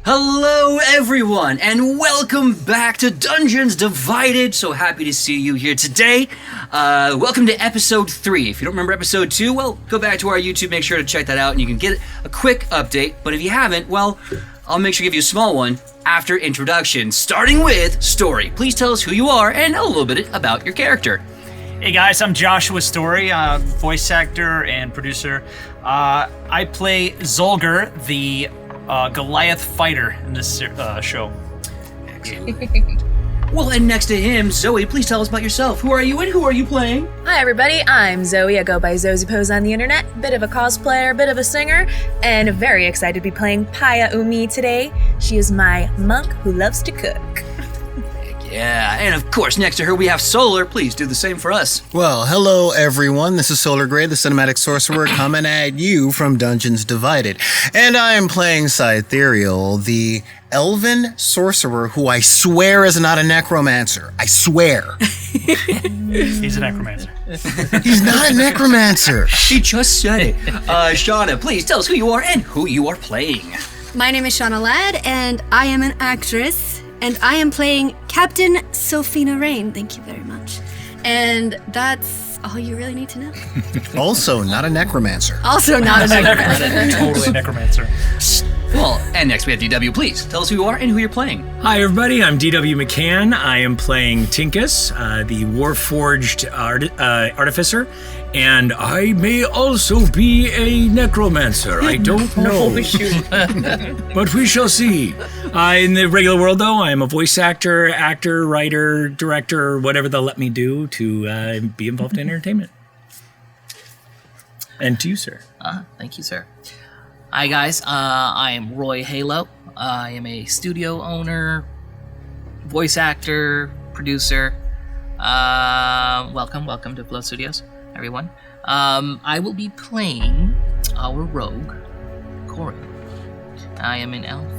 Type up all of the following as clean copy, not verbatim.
Hello everyone, and welcome back to Dungeons Divided. So happy to see you here today. Welcome to episode 3. If you don't remember episode 2, well, go back to our YouTube, make sure to check that out, and you can get a quick update. But if you haven't, well, I'll make sure to give you a small one after introduction, starting with Story. Please tell us who you are and a little bit about your character. Hey guys, I'm Joshua Story, voice actor and producer. I play 𝐒𝐩𝐲𝐬𝐬, the Goliath fighter in this show. Excellent. Well, and next to him, Zoe, please tell us about yourself. Who are you and who are you playing? Hi everybody, I'm Zoe. I go by 𝐒𝐲𝐬𝐲𝐬𝐲 on the internet, bit of a cosplayer, bit of a singer, and very excited to be playing 𝐵𝐴𝐴𝐽𝐵 today. She is my monk who loves to cook. Yeah, and of course, next to her we have Solar. Please do the same for us. Well, hello everyone. This is Solar Grey, the cinematic sorcerer, coming at you from Dungeons Divided. And I am playing 𝐶ytherial, the elven sorcerer who I swear is not a necromancer. I swear. He's a necromancer. He's not a necromancer. She just said it. Shauna, please tell us who you are and who you are playing. My name is Shauna Ladd, and I am an actress, and I am playing Captain Sophina Rain. Thank you very much. And that's all you really need to know. Also, not a necromancer. Also not a necromancer. Totally a necromancer. Well, and next we have DW. Please tell us who you are and who you're playing. Hi everybody, I'm DW McCann. I am playing Tinkus, the Warforged Artificer, and I may also be a necromancer. I don't know. But we shall see. In the regular world, though, I am a voice actor, writer, director, whatever they'll let me do to be involved in entertainment. And to you, sir. Thank you, sir. Hi, guys. I am Roy Halo. I am a studio owner, voice actor, producer. Welcome to Flow Studios, everyone. I will be playing our rogue, Corin. I am an elf,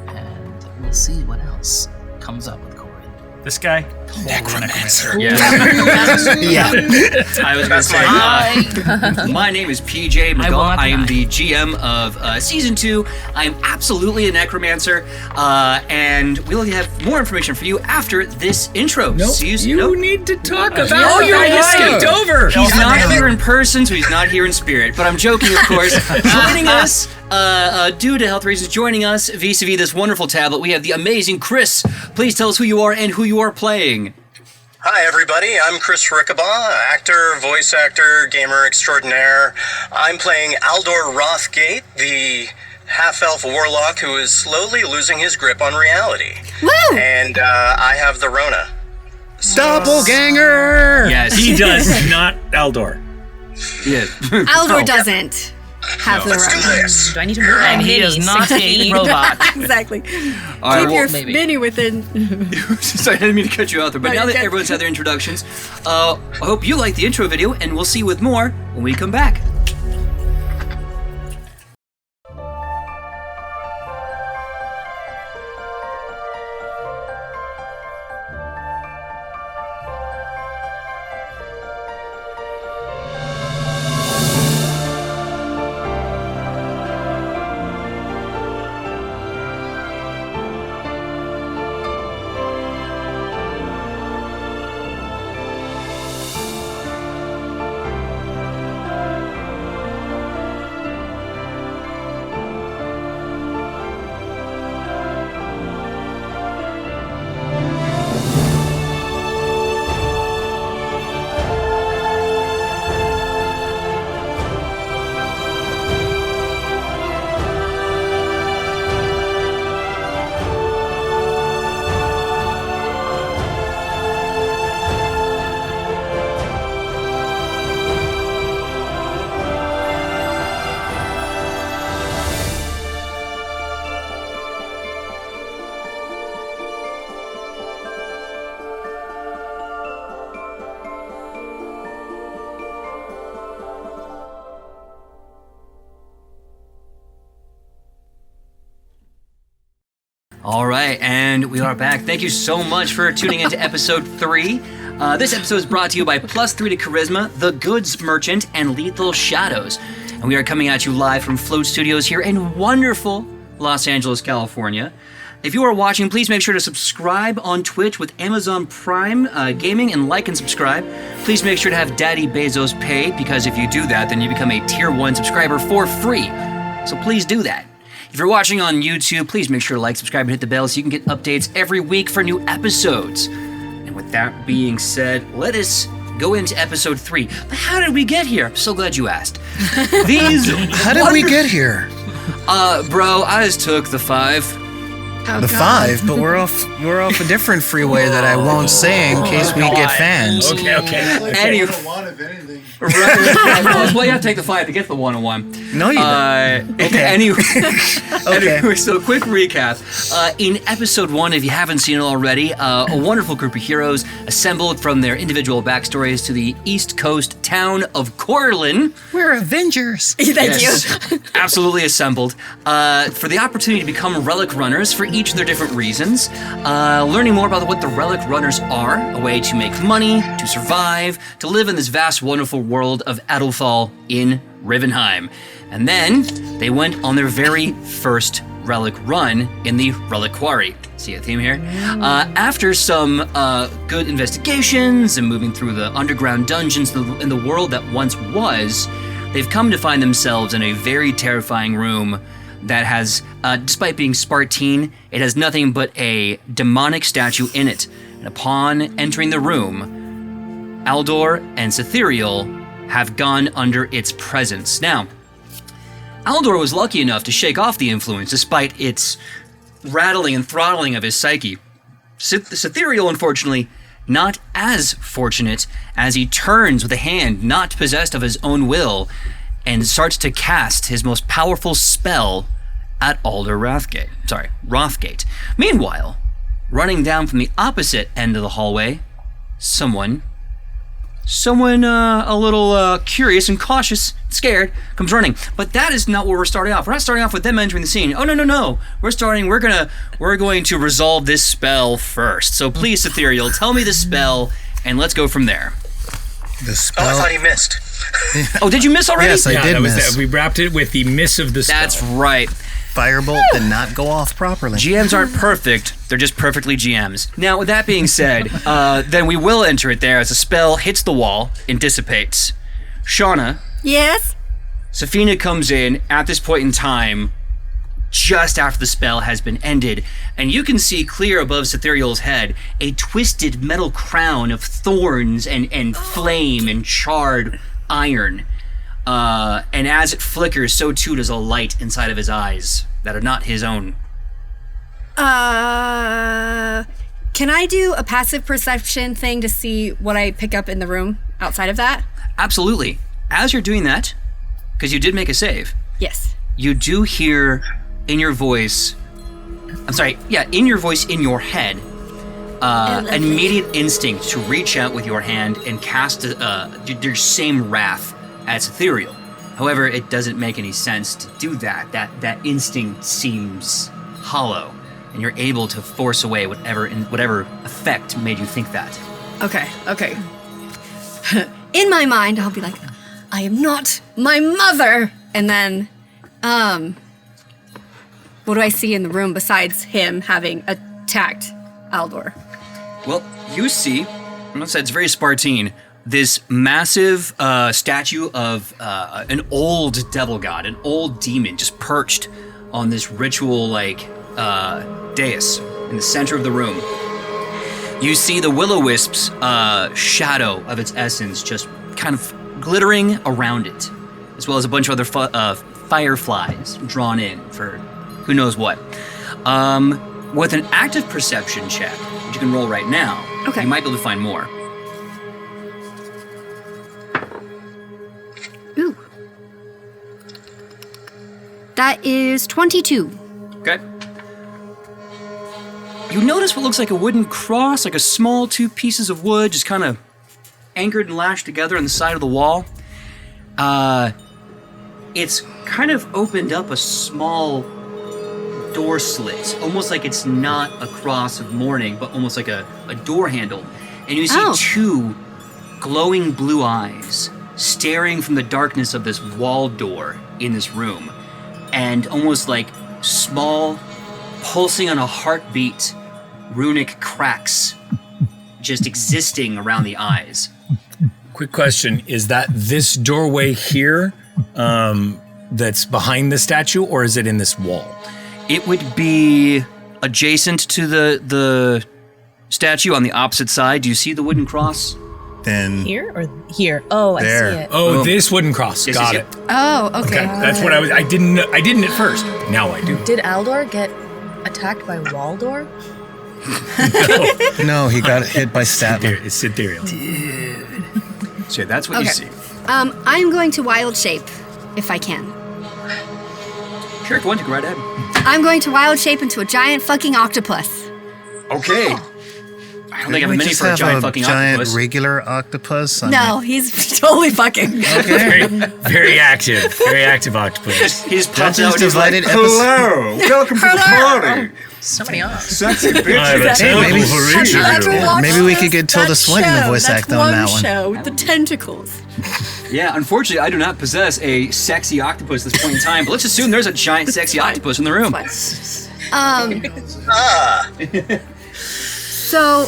and we'll see what else comes up with Corin. This guy? Necromancer. Yeah. Yeah. I was going to say, my name is PJ McGaw. I am the GM of Season 2. I am absolutely a necromancer, and we'll have more information for you after this intro. Nope, you need to talk about Oh, you're I just right. skipped over. He's not here in person, so he's not here in spirit. But I'm joking, of course. Joining us, due to health reasons, joining us vis-a-vis this wonderful tablet, we have the amazing Chris. Please tell us who you are and who you are playing. Hi everybody, I'm Chris 𝐻�10𝐻𝐻, actor, voice actor, gamer extraordinaire. I'm playing Aldor Rothgate, the half-elf warlock who is slowly losing his grip on reality. Woo! And I have the Rona. Doppelganger! Yes. He does, not Aldor. Yeah. Aldor doesn't have the Let's do right. this! Do I need to move my And he mini is not 16? a robot. Exactly. All right, Keep your maybe. mini within. Sorry, I didn't mean to cut you out there, but No, now you're that good. everyone's had their introductions, I hope you like the intro video, and we'll see you with more when we come back. All right, and we are back. Thank you so much for tuning into episode 3. This episode is brought to you by +3 to Charisma, The Goods Merchant, and Lethal Shadows. And we are coming at you live from Float Studios here in wonderful Los Angeles, California. If you are watching, please make sure to subscribe on Twitch with Amazon Prime Gaming and like and subscribe. Please make sure to have Daddy Bezos pay, because if you do that, then you become a Tier 1 subscriber for free. So please do that. If you're watching on YouTube, please make sure to like, subscribe, and hit the bell so you can get updates every week for new episodes. And with that being said, let us go into episode 3. But how did we get here? I'm so glad you asked. How did we get here? Bro, I just took the 5. Oh, The God. 5, but we're off a different freeway that I won't say in case we get fans. Okay. Anyway. Right. Well, you have to take the 5 to get the 101. No, you don't. Okay. Anyway, Okay. so quick recap. In episode 1, if you haven't seen it already, a wonderful group of heroes assembled from their individual backstories to the East Coast town of Corlin. We're Avengers. Thank you. Absolutely assembled for the opportunity to become relic runners for each of their different reasons. Learning more about what the relic runners are, a way to make money, to survive, to live in this vast, wonderful world of Adelthal in Rivenheim. And then they went on their very first relic run in the reliquary. See a theme here? After some good investigations and moving through the underground dungeons in the world that once was, they've come to find themselves in a very terrifying room that has, despite being Spartine, it has nothing but a demonic statue in it. And upon entering the room, Aldor and Cetheriel have gone under its presence. Now, Aldor was lucky enough to shake off the influence despite its rattling and throttling of his psyche. Cetheriel, unfortunately, not as fortunate, as he turns with a hand not possessed of his own will and starts to cast his most powerful spell at Alder Rothgate. Meanwhile, running down from the opposite end of the hallway, someone a little curious and cautious, scared, comes running. But that is not where we're starting off. We're not starting off with them entering the scene. Oh, no. We're going to resolve this spell first. So please, Cetheriel, tell me the spell, and let's go from there. The Oh, I spell. thought he missed. Oh, did you miss already? Yes, I did miss. We wrapped it with the miss of the spell. That's right. Firebolt did not go off properly. GMs aren't perfect, they're just perfectly GMs. Now, with that being said, then we will enter it there as the spell hits the wall and dissipates. Shauna, Yes? Safina comes in at this point in time, just after the spell has been ended, and you can see clear above Cetheriel's head a twisted metal crown of thorns and flame and charred iron. And as it flickers, so too does a light inside of his eyes that are not his own. Can I do a passive perception thing to see what I pick up in the room outside of that? Absolutely. As you're doing that, because you did make a save, Yes. you do hear in your voice, in your head, an immediate instinct to reach out with your hand and cast your same wrath as Ethereal. However, it doesn't make any sense to do that. That instinct seems hollow, and you're able to force away whatever effect made you think that. Okay. In my mind, I'll be like, I am not my mother! And then, what do I see in the room besides him having attacked Aldor? Well, you see, I'm gonna say it's very Spartine, this massive statue of an old devil god, an old demon just perched on this ritual-like dais in the center of the room. You see the will-o-wisp's shadow of its essence just kind of glittering around it, as well as a bunch of other fireflies drawn in for who knows what. With an active perception check, which you can roll right now, Okay. you might be able to find more. Ooh. That is 22. Okay. You notice what looks like a wooden cross, like a small 2 pieces of wood, just kind of anchored and lashed together on the side of the wall. It's kind of opened up a small door slit, almost like it's not a cross of mourning, but almost like a door handle. And you see 2 glowing blue eyes staring from the darkness of this wall door in this room, and almost like small, pulsing on a heartbeat, runic cracks just existing around the eyes. Quick question: is that this doorway here that's behind the statue, or is it in this wall? It would be adjacent to the statue on the opposite side. Do you see the wooden cross? Then Here or here? Oh, There. I see it. Oh, this wooden cross. Yes, Got yes, it. Oh, okay. Okay, that's what I didn't at first. Now I do. Did Aldor get attacked by Waldor? no, he got hit by Statler. It's ethereal. So that's what you see. I'm going to wild shape, if I can. Sure, go on, go right ahead. I'm going to wild shape into a giant fucking octopus. Okay. I don't think I have a mini just for a have giant fucking giant octopus. regular octopus. No, he's totally fucking. Very active octopus. He just pops Dungeons out and he's like, Divided episode. Welcome to the party. So many arms. Sexy I have a bitches. tentacle for each of you. Maybe we could get Tilda Swinton to voice act on that one. show with the tentacles. Yeah, unfortunately, I do not possess a sexy octopus at this point in time, but let's assume there's a giant sexy octopus in the room. So.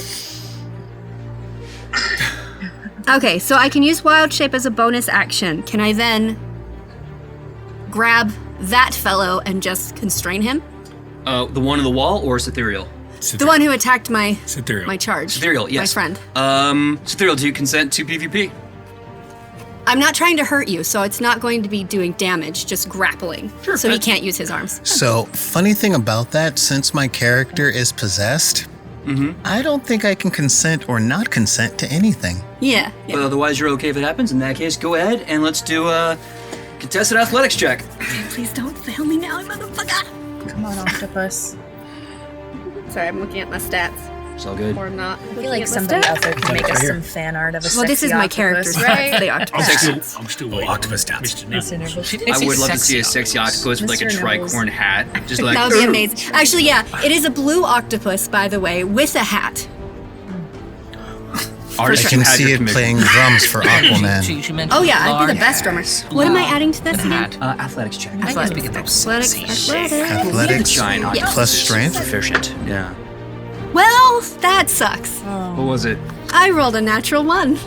Okay, so I can use wild shape as a bonus action. Can I then grab that fellow and just constrain him? The one on the wall or Cythereal? The one who attacked my Ethereal. my charge. Cythereal, yes. My friend. Cythereal, do you consent to PvP? I'm not trying to hurt you, so it's not going to be doing damage, just grappling. Sure, So he that- can't use his arms. So, funny thing about that, since my character is possessed, I don't think I can consent or not consent to anything. Yeah. But otherwise, you're okay if it happens. In that case, go ahead and let's do a contested athletics check. Please don't fail me now, motherfucker. Come on, octopus. Sorry, I'm looking at my stats. It's all good. Or I'm not. I feel like somebody out there can make us some fan art of a Well, this sexy is my octopus, character's right? stats. They are I'm still waiting. Octopus stats. Mr. Nibbles. I would love to see a sexy octopus with like a Mr. Nibbles. tricorn hat. Just like, That would be amazing. Actually, yeah, it is a blue octopus, by the way, with a hat. I can see it playing drums for Aquaman. She mentioned Oh yeah, I'd be the large best drummer. What am I adding to this again? hat. athletics check. I guess we get those Athletics. Athletics Giant octopus. plus strength. Proficient. Yeah. Well, that sucks. What was it? I rolled a natural 1.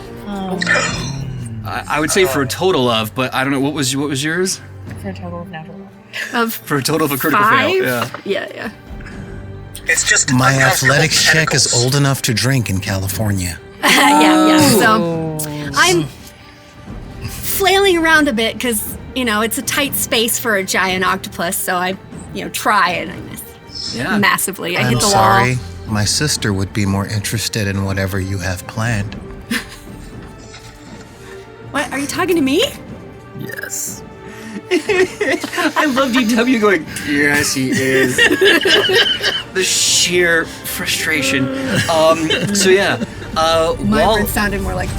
I would say for a total of, but I don't know. What was yours? For a total of natural. Of For a total of a critical 5? fail. Yeah. Yeah. It's just My uncomfortable athletics check is tentacles. old enough to drink in California. Yeah. So I'm flailing around a bit because, it's a tight space for a giant octopus. So I, try and I miss Yeah. massively. I I'm hit the sorry. wall. My sister would be more interested in whatever you have planned. What? Are you talking to me? Yes. I love DW going, yes, he is. The sheer frustration. So yeah. My Wall, words sounded more like.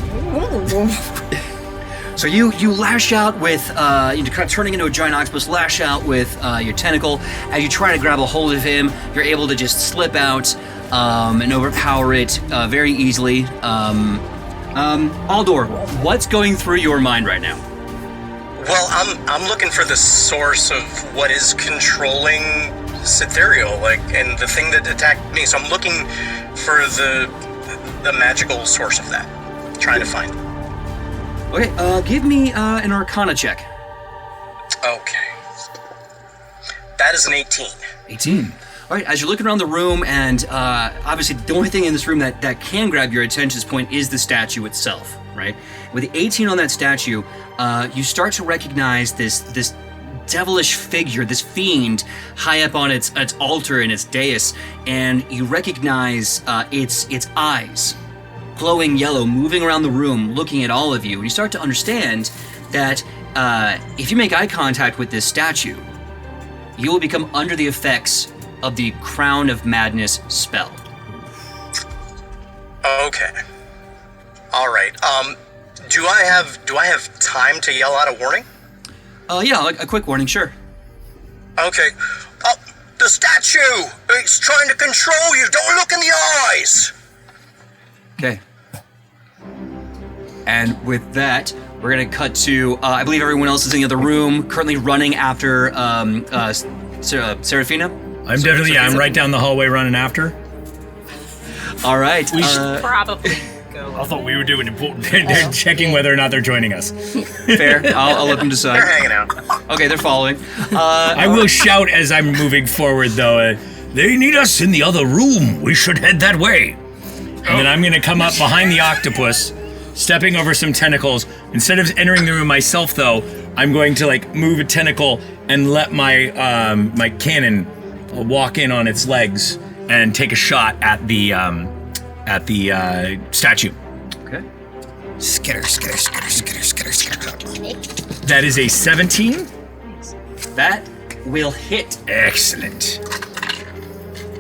so you lash out with, you're kind of turning into a giant octopus, lash out with your tentacle. As you try to grab a hold of him, you're able to just slip out and overpower it very easily. Aldor, what's going through your mind right now? Well, I'm looking for the source of what is controlling Cythereal, and the thing that attacked me. So I'm looking for the magical source of that. Trying to find it. Okay, give me an Arcana check. Okay. That is an 18. 18. All right, as you're looking around the room, and obviously the only thing in this room that can grab your attention at this point is the statue itself, right? With the 18 on that statue, you start to recognize this devilish figure, this fiend, high up on its altar and its dais, and you recognize its eyes, glowing yellow, moving around the room, looking at all of you, and you start to understand that if you make eye contact with this statue, you will become under the effects of the Crown of Madness spell. Okay. All right. Do I have time to yell out a warning? Yeah, a quick warning, sure. Okay. Oh, the statue! It's trying to control you! Don't look in the eyes! Okay. And with that, we're gonna cut to, I believe everyone else is in the other room, currently running after Serafina? I'm definitely, I'm right down the hallway running after. All right. We should Probably go. I thought we were doing important. They're checking whether or not they're joining us. Fair. I'll let them decide. They're hanging out. Okay, they're following. I will shout as I'm moving forward, though. They need us in the other room. We should head that way. And then I'm gonna come up behind the octopus, stepping over some tentacles. Instead of entering the room myself, though, I'm going to like move a tentacle and let my my cannon walk in on its legs and take a shot at the statue. Okay. Skitter, skitter, skitter, skitter, skitter, skitter. That is a 17. That will hit. Excellent.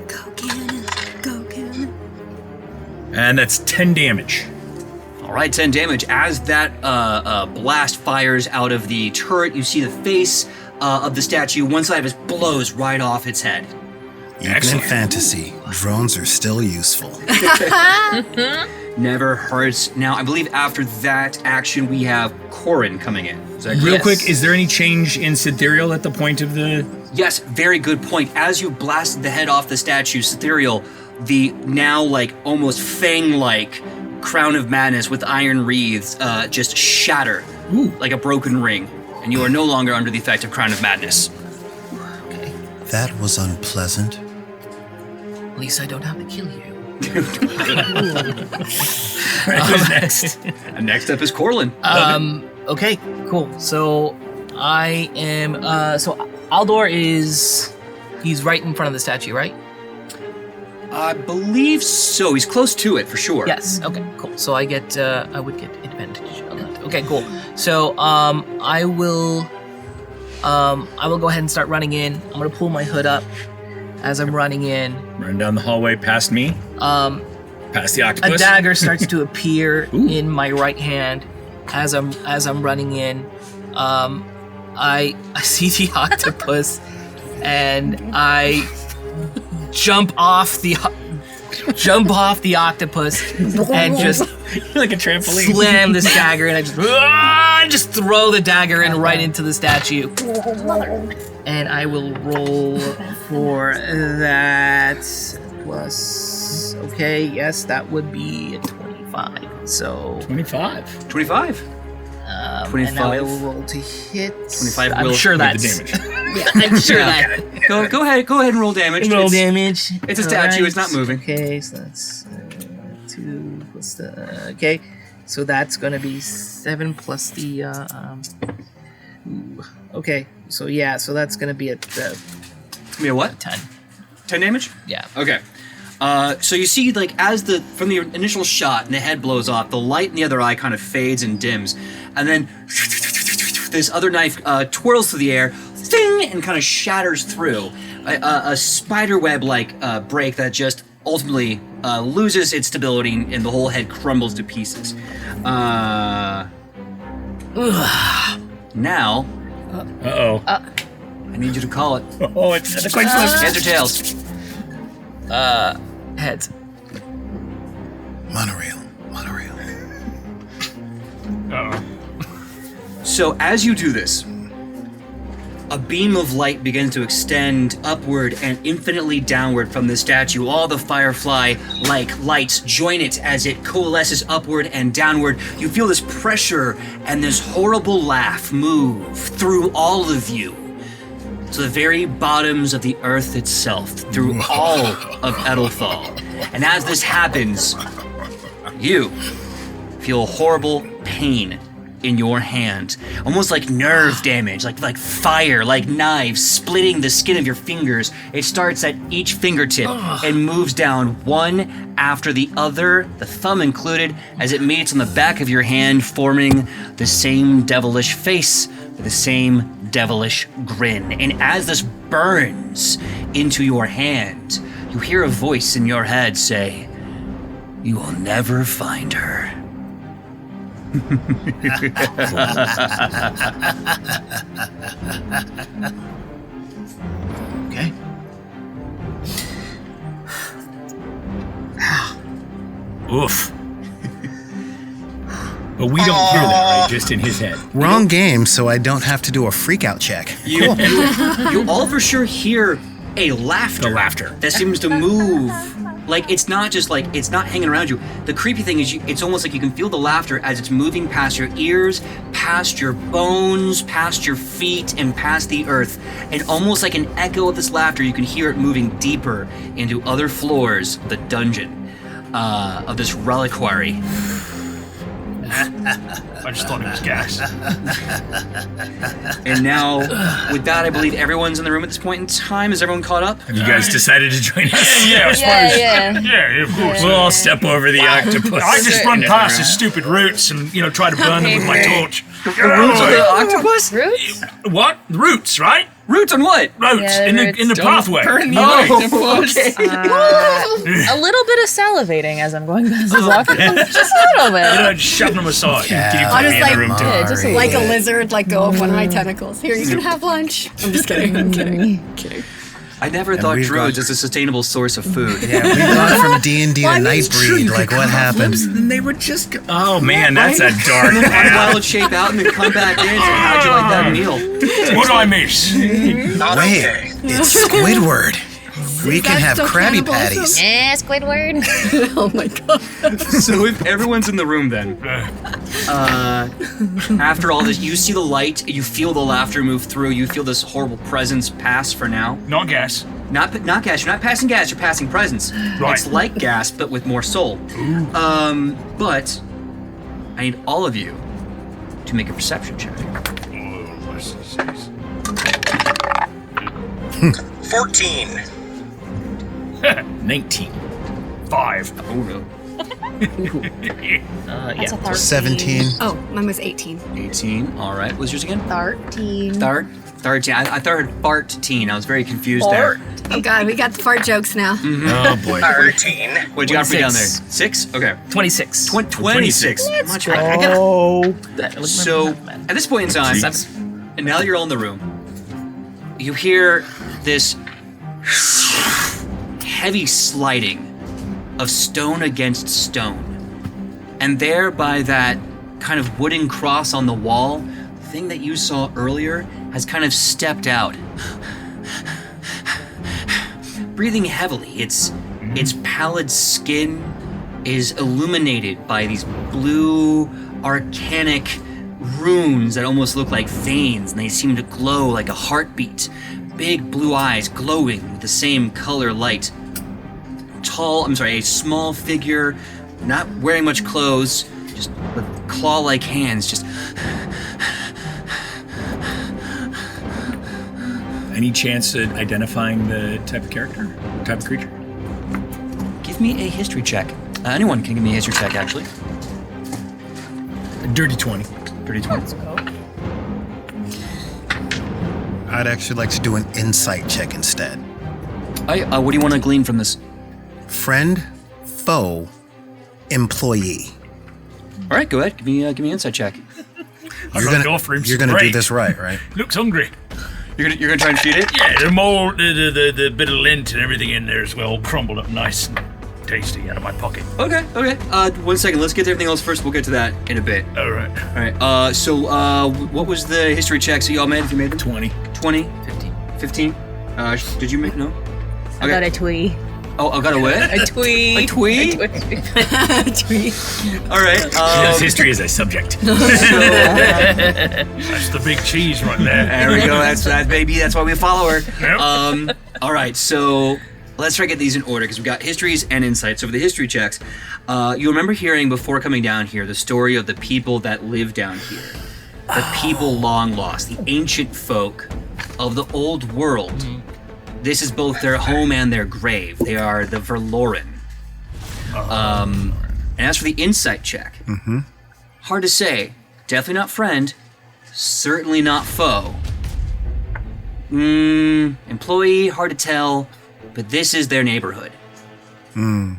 Go cannon. Go cannon. And that's 10 damage. All right, 10 damage. As that blast fires out of the turret, you see the face of the statue. One side of it blows right off its head. Even in fantasy, drones are still useful. Never hurts. Now, I believe after that action, we have Corin coming in. Is that Real correct? quick, is there any change in Cythereal at the point of the... Yes, very good point. As you blasted the head off the statue, Cythereal, the now like almost fang-like crown of madness with iron wreaths just shatter like a broken ring, and you are no longer under the effect of crown of madness. That was unpleasant. At least I don't have to kill you. Who's next? And next up is Corlin. Okay, cool. So I am. So Aldor he's right in front of the statue, right? I believe so. He's close to it for sure. Yes. Okay. Cool. So I would get advantage on that. Okay. Cool. So I will go ahead and start running in. I'm gonna pull my hood up as I'm running in. Run down the hallway past me. Past the octopus. A dagger starts to appear in my right hand as I'm running in. I see the octopus and I jump off the octopus and just like a trampoline. slam this dagger, and I just throw the dagger in right into the statue. And I will roll for that plus. Okay, yes, that would be a 25. So 25. 25. and now I will roll to hit. 25 I'm will sure do that's the damage. Yeah, I'm sure that. Go ahead and roll damage. Roll It's- damage. it's a statue, it's not moving. Okay, so that's 2 plus the. Okay, so that's gonna be 7 plus the. Okay, so yeah, so that's gonna be at Give me a what? 10. 10 damage? Yeah. Okay. So you see, like, from the initial shot and the head blows off, the light in the other eye kind of fades and dims, and then this other knife twirls through the air, sting, and kind of shatters through a spider web-like break that just ultimately loses its stability, and the whole head crumbles to pieces. Now, Uh-oh. I need you to call it. Oh, it's the coin flip. Heads or tails? Heads. Monorail. Uh-oh. So as you do this, a beam of light begins to extend upward and infinitely downward from the statue. All the firefly-like lights join it as it coalesces upward and downward. You feel this pressure and this horrible laugh move through all of you to the very bottoms of the earth itself, through all of Edelthal. And as this happens, you feel horrible pain in your hand, almost like nerve damage, like fire, like knives splitting the skin of your fingers. It starts at each fingertip and moves down one after the other, the thumb included, as it meets on the back of your hand, forming the same devilish face with the same devilish grin. And as this burns into your hand, you hear a voice in your head say, "You will never find her." Okay. Oof. But we don't hear that, right? Just in his head. Wrong game, so I don't have to do a freakout check. You all for sure hear a laughter. The laughter. That seems to move. Like, it's not just like, it's not hanging around you. The creepy thing is it's almost like you can feel the laughter as it's moving past your ears, past your bones, past your feet, and past the earth. And almost like an echo of this laughter, you can hear it moving deeper into other floors of the dungeon, of this reliquary. I just thought it was gas. And now, with that, I believe everyone's in the room at this point in time. Is everyone caught up? Have you guys decided to join us? Yeah, I suppose. Yeah. Yeah, of course. We'll all step over the octopus. I just run past his stupid roots and, try to burn them with my torch. The roots of the octopus? Roots? What? Roots, right? Roots on what? Roots Yeah, in roots. the pathway. Okay. A little bit of salivating as I'm going past this octopus. Just a little bit. Just shove them aside. Yeah. I'll just in the room too. Yeah, just a like a little. lizard, let go of one of my tentacles. Here, you can have lunch. I'm just kidding. I'm kidding. I never thought we've druids got- as a sustainable source of food. Yeah, we gone from D&D to Well, it's true, Nightbreed. you Like, could what cut off happened? limbs and then they would just go, oh man, that's a dark And then path. wild shape out and then come back in. So how'd you like that meal? What do I miss? Not Wait, okay. it's Squidward. We can have so Krabby cannibalism? Patties. Squidward. Oh my god. So if everyone's in the room then, after all this, you see the light, you feel the laughter move through, you feel this horrible presence pass for now. Not gas. Not gas, you're not passing gas, you're passing presence. Right. It's like gas, but with more soul. But I need all of you to make a perception check. 14. 19. 5. Oh no. That's a 13. 17. Oh, mine was 18. 18, all right. What's yours again? 13. 13. I thought I heard fart-teen. I was very confused there. Oh god, we got the fart jokes now. Oh boy. 13. What'd you got for me down there? 26. 6? Okay. 26. 26. Let's Much higher. go. So, at this point in time, and now that you're all in the room, you hear this heavy sliding of stone against stone. And there by that kind of wooden cross on the wall, the thing that you saw earlier has kind of stepped out. Breathing heavily, its pallid skin is illuminated by these blue, arcanic runes that almost look like veins, and they seem to glow like a heartbeat. Big blue eyes glowing with the same color light. A small figure, not wearing much clothes, just with claw-like hands, just... Any chance at identifying the type of character? Type of creature? Give me a history check. Anyone can give me a history check, actually. A dirty 20. Dirty 20. I'd actually like to do an insight check instead. What do you want to glean from this? Friend, foe, employee. All right, go ahead. Give me an insight check. You're gonna go for him you're gonna do straight. this right, right? Looks hungry. You're gonna try and feed it? Yeah, the mold, the bit of lint and everything in there is well crumbled up nice and tasty out of my pocket. Okay. 1 second. Let's get to everything else first. We'll get to that in a bit. All right. All right. So, what was the history check? So y'all made? If you made them? 20. 20? 15. 15? Did you make? No. I got a twee. Oh, I got a what? A twee. A twee? Tweet. All right. Yes, history is a subject. That's the big cheese right there. There we go. That's baby. That's why we follow her. Yep. All right. So let's try to get these in order because we've got histories and insights. So for the history checks, you remember hearing before coming down here the story of the people that live down here, the people long lost, the ancient folk of the old world. This is both their home and their grave. They are the Verloren. And as for the insight check, hard to say. Definitely not friend. Certainly not foe. Employee, hard to tell. But this is their neighborhood. You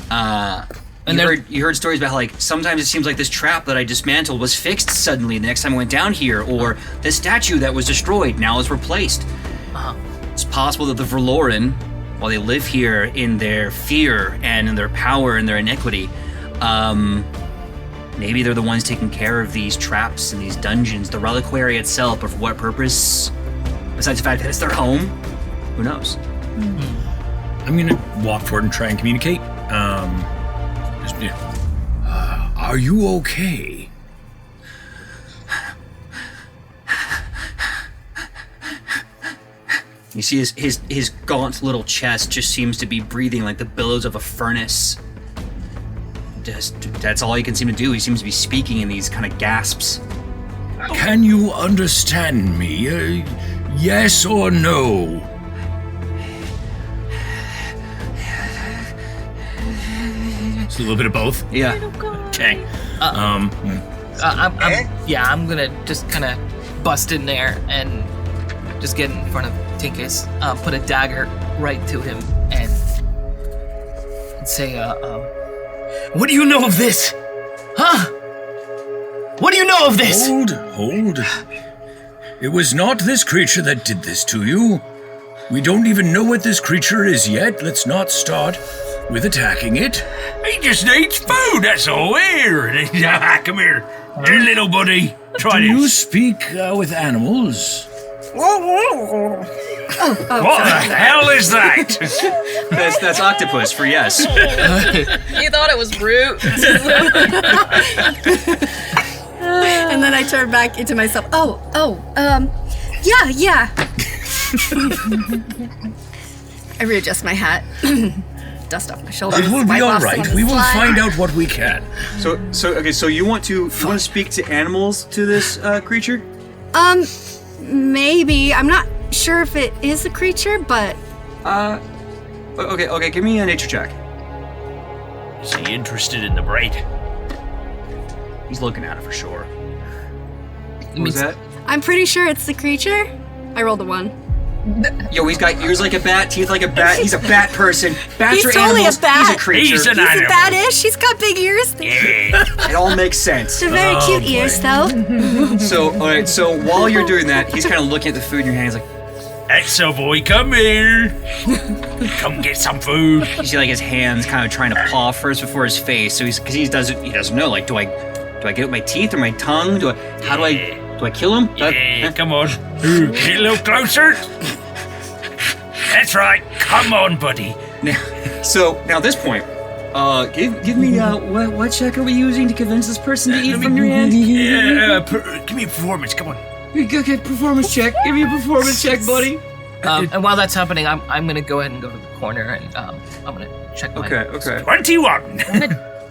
heard stories about how, like, sometimes it seems like this trap that I dismantled was fixed suddenly the next time I went down here, or the statue that was destroyed now is replaced. It's possible that the Verloren, while they live here in their fear and in their power and their iniquity, Maybe they're the ones taking care of these traps and these dungeons, the reliquary itself, but for what purpose? Besides the fact that it's their home? Who knows? I'm gonna walk forward and try and communicate. Are you okay? You see his gaunt little chest just seems to be breathing like the billows of a furnace. That's all he can seem to do. He seems to be speaking in these kind of gasps. Can you understand me? Yes or no? It's a little bit of both. Yeah. Okay. I'm gonna just kind of bust in there and just get in front of Tinkus, put a dagger right to him, and say, what do you know of this? Huh? What do you know of this? Hold. It was not this creature that did this to you. We don't even know what this creature is yet. Let's not start with attacking it. He just needs food, that's all. Here. Come here. Dear little buddy. Try this. Do you speak with animals? What the hell is that? That's octopus for yes. You thought it was brute. And then I turn back into myself. Yeah. I readjust my hat, dust off my shoulders. It will be all right. We will find out what we can. So you want to speak to animals to this creature? Maybe. I'm not sure if it is a creature, but Okay, give me a nature check. Is he interested in the braid? He's looking at it for sure. What was that? I'm pretty sure it's the creature. I rolled a 1. Yo, he's got ears like a bat, teeth like a bat. He's a bat person. Bats He's are totally animals. a bat. He's a creature. He's an He's animal. a badish. He's got big ears. It all makes sense. They're very cute ears, though. So, all right. So while you're doing that, he's kind of looking at the food in your hand. He's like, Exo boy, come here. Come get some food. you see like his hands kind of trying to paw first before his face. So because he doesn't know. Like, do I get it with my teeth or my tongue? Do I kill him? Yeah, come on. Get a little closer. That's right. Come on, buddy. Now at this point, give me what check are we using to convince this person to eat from your hand? Yeah, give me a performance. Come on. Okay, performance check. Give me a performance check, buddy. And while that's happening, I'm gonna go ahead and go to the corner, and I'm gonna check my... Okay. 21.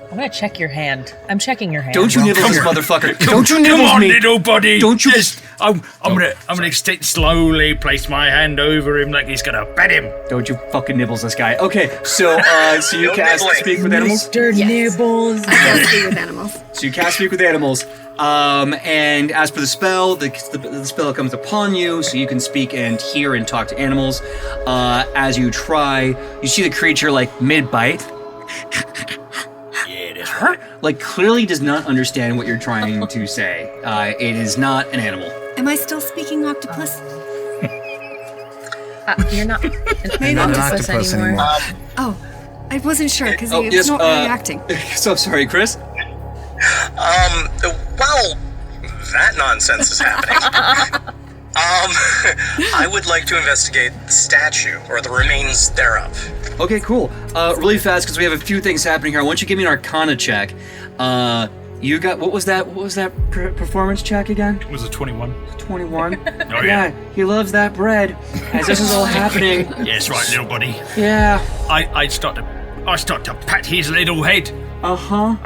I'm gonna check your hand. I'm checking your hand. Don't you nibble this motherfucker. Don't you nibble Come on, me. little buddy. Don't you... I'm gonna slowly place my hand over him like he's gonna pet him. Don't you fucking nibbles this guy. Okay, so you No cast nibbling. Speak with Animals? Mr. Nibbles. I can speak with animals. So you cast Speak with Animals, and as per the spell, the spell comes upon you, so you can speak and hear and talk to animals. As you try, you see the creature like mid-bite, Yeah, that's right. like clearly does not understand what you're trying to say. It is not an animal. Am I still speaking octopus? You're not an Not an octopus octopus anymore. Oh, I wasn't sure because Oh, he yes, was not reacting. So sorry, Chris. While that nonsense is happening, I would like to investigate the statue, or the remains thereof. Okay, cool. Really fast, because we have a few things happening here. I want you to give me an Arcana check. You got, what was that performance check again? It was a 21. 21? Oh, yeah. He loves that bread. As this is all happening. Yes, right, little buddy. Yeah. I start to pat his little head. Uh-huh.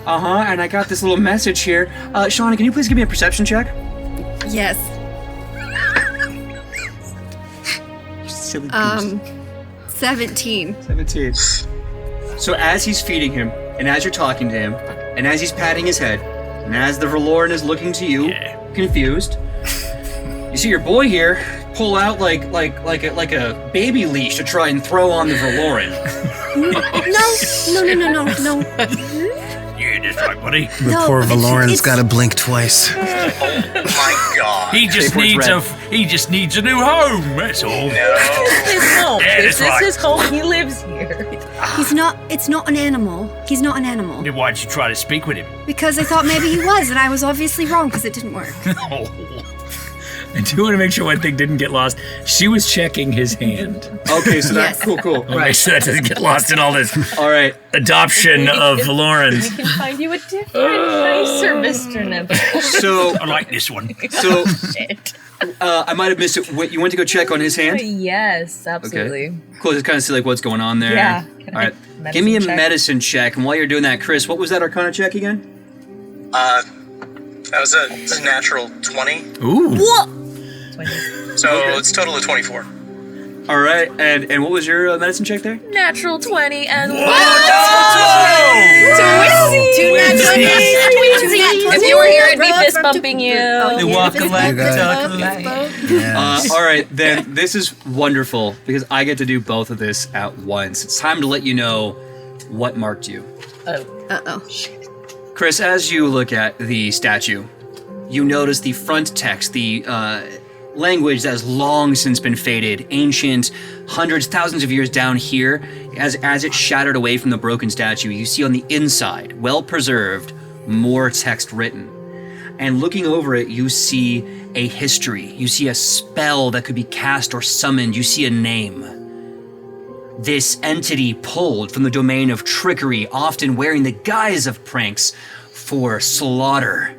And I got this little message here. Shauna, can you please give me a perception check? Yes. Silly goose. 17. 17. So as he's feeding him, and as you're talking to him, and as he's patting his head, and as the Verloren is looking to you, confused, you see your boy here pull out like a baby leash to try and throw on the Verloren. No. Yeah, that's right, buddy. The poor Valoran's gotta blink twice. Oh my god. He just needs a new home. That's all. His home. Yeah, This that's right. is his home. He lives here. It's not an animal. He's not an animal. Then why'd you try to speak with him? Because I thought maybe he was, and I was obviously wrong because it didn't work. I do want to make sure one thing didn't get lost. She was checking his hand. Okay, so that Yes. cool. I'll make sure that doesn't get lost in all this All right. adoption of Lauren's. We can find you a different, nicer Mr. Nibble. So I like this one. so Shit. I might have missed it. Wait, you went to go check on his hand? Yes, absolutely. Cool. Just kind of see like what's going on there. Yeah. All right. Give me a medicine check. And while you're doing that, Chris, what was that Arcana check again? That was a natural 20. Ooh. So it's total of 24. All right. And what was your medicine check there? Natural 20 and If you were here, I'd be fist bumping you. They walk alike, got it. talk alike. Yes. All right, then this is wonderful because I get to do both of this at once. It's time to let you know what marked you. Uh-oh. Chris, as you look at the statue, you notice the front text, the language that has long since been faded, ancient, hundreds, thousands of years down here. As it shattered away from the broken statue, you see on the inside, well preserved, more text written. And looking over it, you see a history. You see a spell that could be cast or summoned. You see a name. This entity pulled from the domain of trickery, often wearing the guise of pranks for slaughter.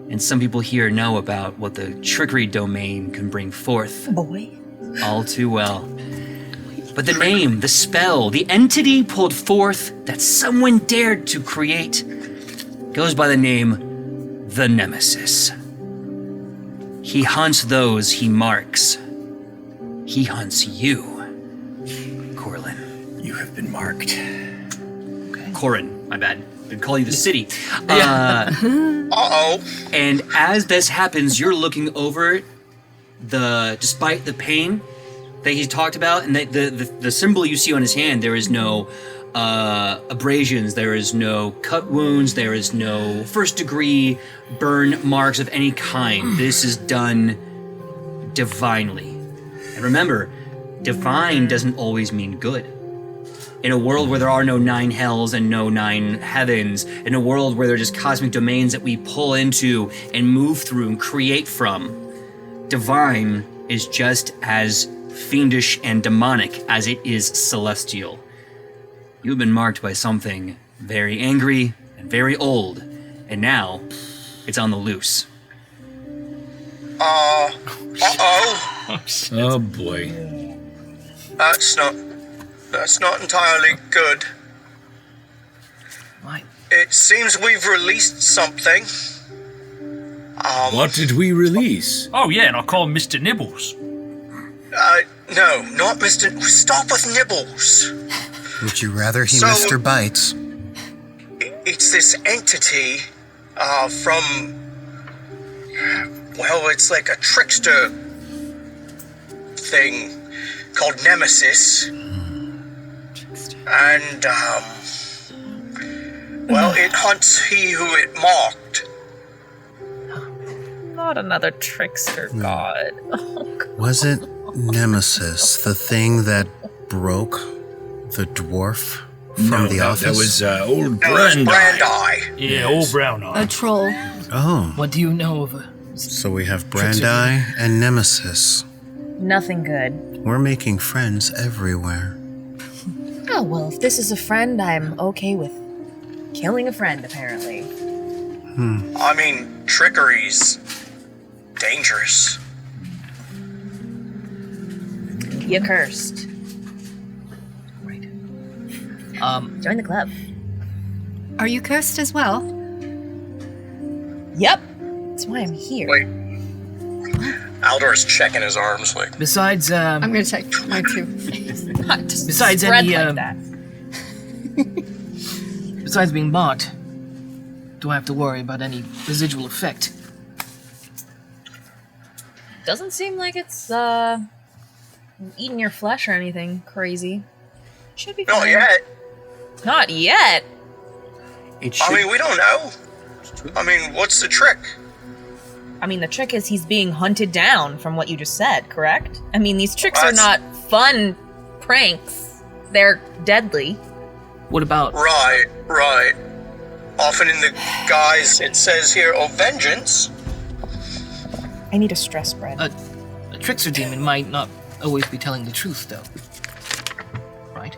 And some people here know about what the trickery domain can bring forth. Boy. All too well. But the name, the spell, the entity pulled forth that someone dared to create goes by the name the Nemesis. He hunts those he marks. He hunts you, Corlin. You have been marked. Corin, my bad. Been calling you the city. Uh-oh. And as this happens, you're looking over despite the pain that he talked about, and the symbol you see on his hand, there is no abrasions, there is no cut wounds, there is no first degree burn marks of any kind. This is done divinely. And remember, divine doesn't always mean good. In a world where there are no 9 hells and no 9 heavens, in a world where there are just cosmic domains that we pull into and move through and create from, divine is just as fiendish and demonic as it is celestial. You've been marked by something very angry and very old, and now it's on the loose. Uh-oh. Oh boy. That's not entirely good. Why? It seems we've released something. What did we release? Oh yeah, and I call him Mr. Nibbles. No, not Mr. Stop with Nibbles. Would you rather he So- Mr. Bites? It's this entity, from... Well, it's like a trickster thing called Nemesis. And, well, it hunts he who it marked. Not another trickster god. Oh, God. Was it Nemesis, the thing that broke the dwarf from the office? That was old That was Brand. Brandi. Yeah, old brown eye. A troll. Oh, What do you know of a... so we have Brandi and Nemesis. Nothing good. We're making friends everywhere. Oh, well, if this is a friend, I'm okay with killing a friend, apparently. I mean, trickery's dangerous. You cursed. Right. Join the club. Are you cursed as well? Yep. That's why I'm here. Wait. Aldor's checking his arms like... Besides, I'm gonna check mine too. Not just Besides spread any, like that. besides being marked, do I have to worry about any residual effect? Doesn't seem like it's eating your flesh or anything crazy. Should be fine. Not yet. Not yet. It I should. mean, we don't know. I mean, what's the trick? I mean, the trick is he's being hunted down from what you just said, correct? I mean, these tricks are not fun pranks. They're deadly. What about... Right. Often in the guise it says here, "Oh, vengeance." I need a stress spread. A trickster demon might not always be telling the truth, though. Right?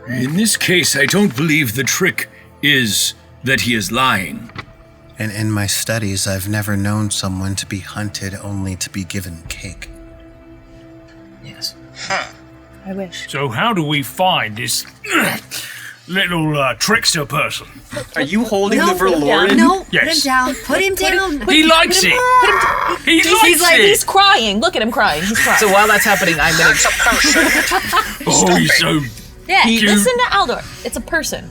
In this case, I don't believe the trick is that he is lying. And in my studies, I've never known someone to be hunted only to be given cake. Yes. I wish. So how do we find this little trickster person? Are you holding the Verloren? No, Yes. Put him down. He likes it. He likes it. He's crying. Look at him crying. He's crying. So while that's happening, I'm gonna... It's a person. Oh, he's so... yeah, cute. listen to Aldor. It's a person.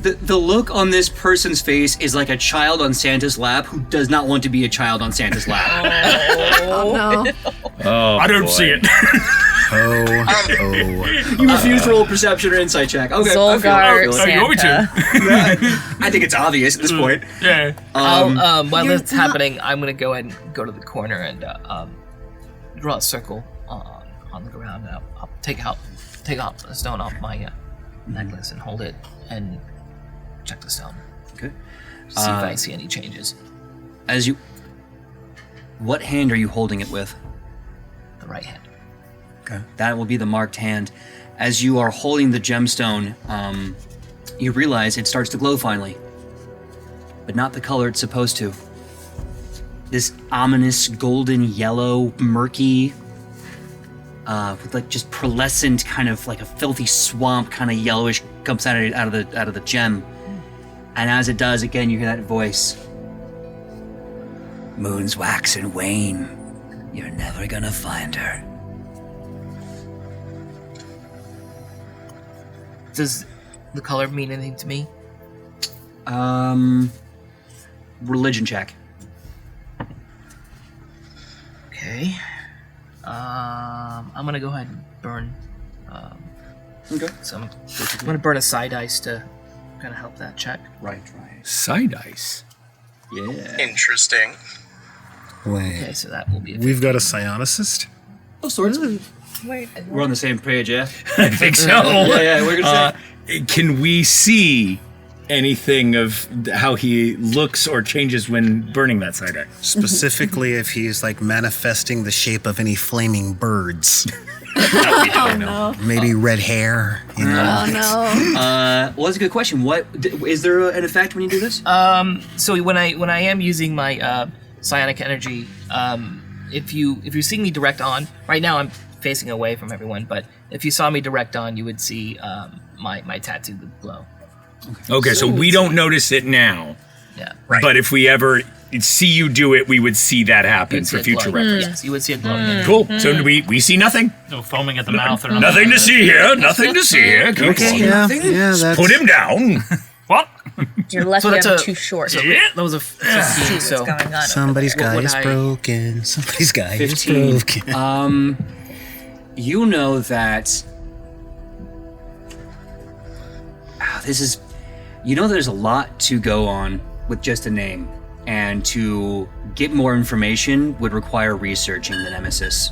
The look on this person's face is like a child on Santa's lap who does not want to be a child on Santa's lap. Oh no. Oh, I don't see it. You refuse to roll a perception or insight check. Okay, Zolgar, I feel it. you want me to? I think it's obvious at this point. Yeah. While that's happening, I'm gonna go ahead and go to the corner and draw a circle on the ground. And I'll take out a stone off my necklace and hold it and check the stone. Okay. See if I see any changes. What hand are you holding it with? The right hand. Okay. That will be the marked hand. As you are holding the gemstone, you realize it starts to glow finally. But not the color it's supposed to. This ominous golden yellow, murky, with like just pearlescent, kind of like a filthy swamp, kind of yellowish, comes out of the gem. And as it does, again, you hear that voice. Moons wax and wane. You're never gonna find her. Does the color mean anything to me? Religion check. Okay. I'm gonna go ahead and burn. Okay. So I'm gonna burn a side ice to kind of help that check. Right. Side ice. Yeah. Interesting. Wait, Okay, so that will be. we've got a psionicist? Oh, sorts. We're on the same page, yeah? I think so. Yeah, we're gonna say. Can we see anything of how he looks or changes when burning that side ice? Specifically if he's like manifesting the shape of any flaming birds. Oh no. Maybe red hair, you know. Oh no. Well, that's a good question. What is there an effect when you do this? So when I am using my psionic energy, if you see me direct on, right now I'm facing away from everyone, but if you saw me direct on, you would see my tattoo would glow. Okay, so we don't notice it now. Yeah. Right. But if we ever see you do it, we would see that happen for future reference. Yes, you would see it glowing. Cool. So we see nothing? No foaming at the mouth or Nothing to see here. Nothing to see here. Keep Okay, going. yeah, that's... Put him down. What? You're lucky So that's I'm a- too short. Yeah. That was a 15, so What's going on? Somebody's guy would is I- broken. Somebody's guy is 15. broken. You know that there's a lot to go on with just a name, and to get more information would require researching the Nemesis.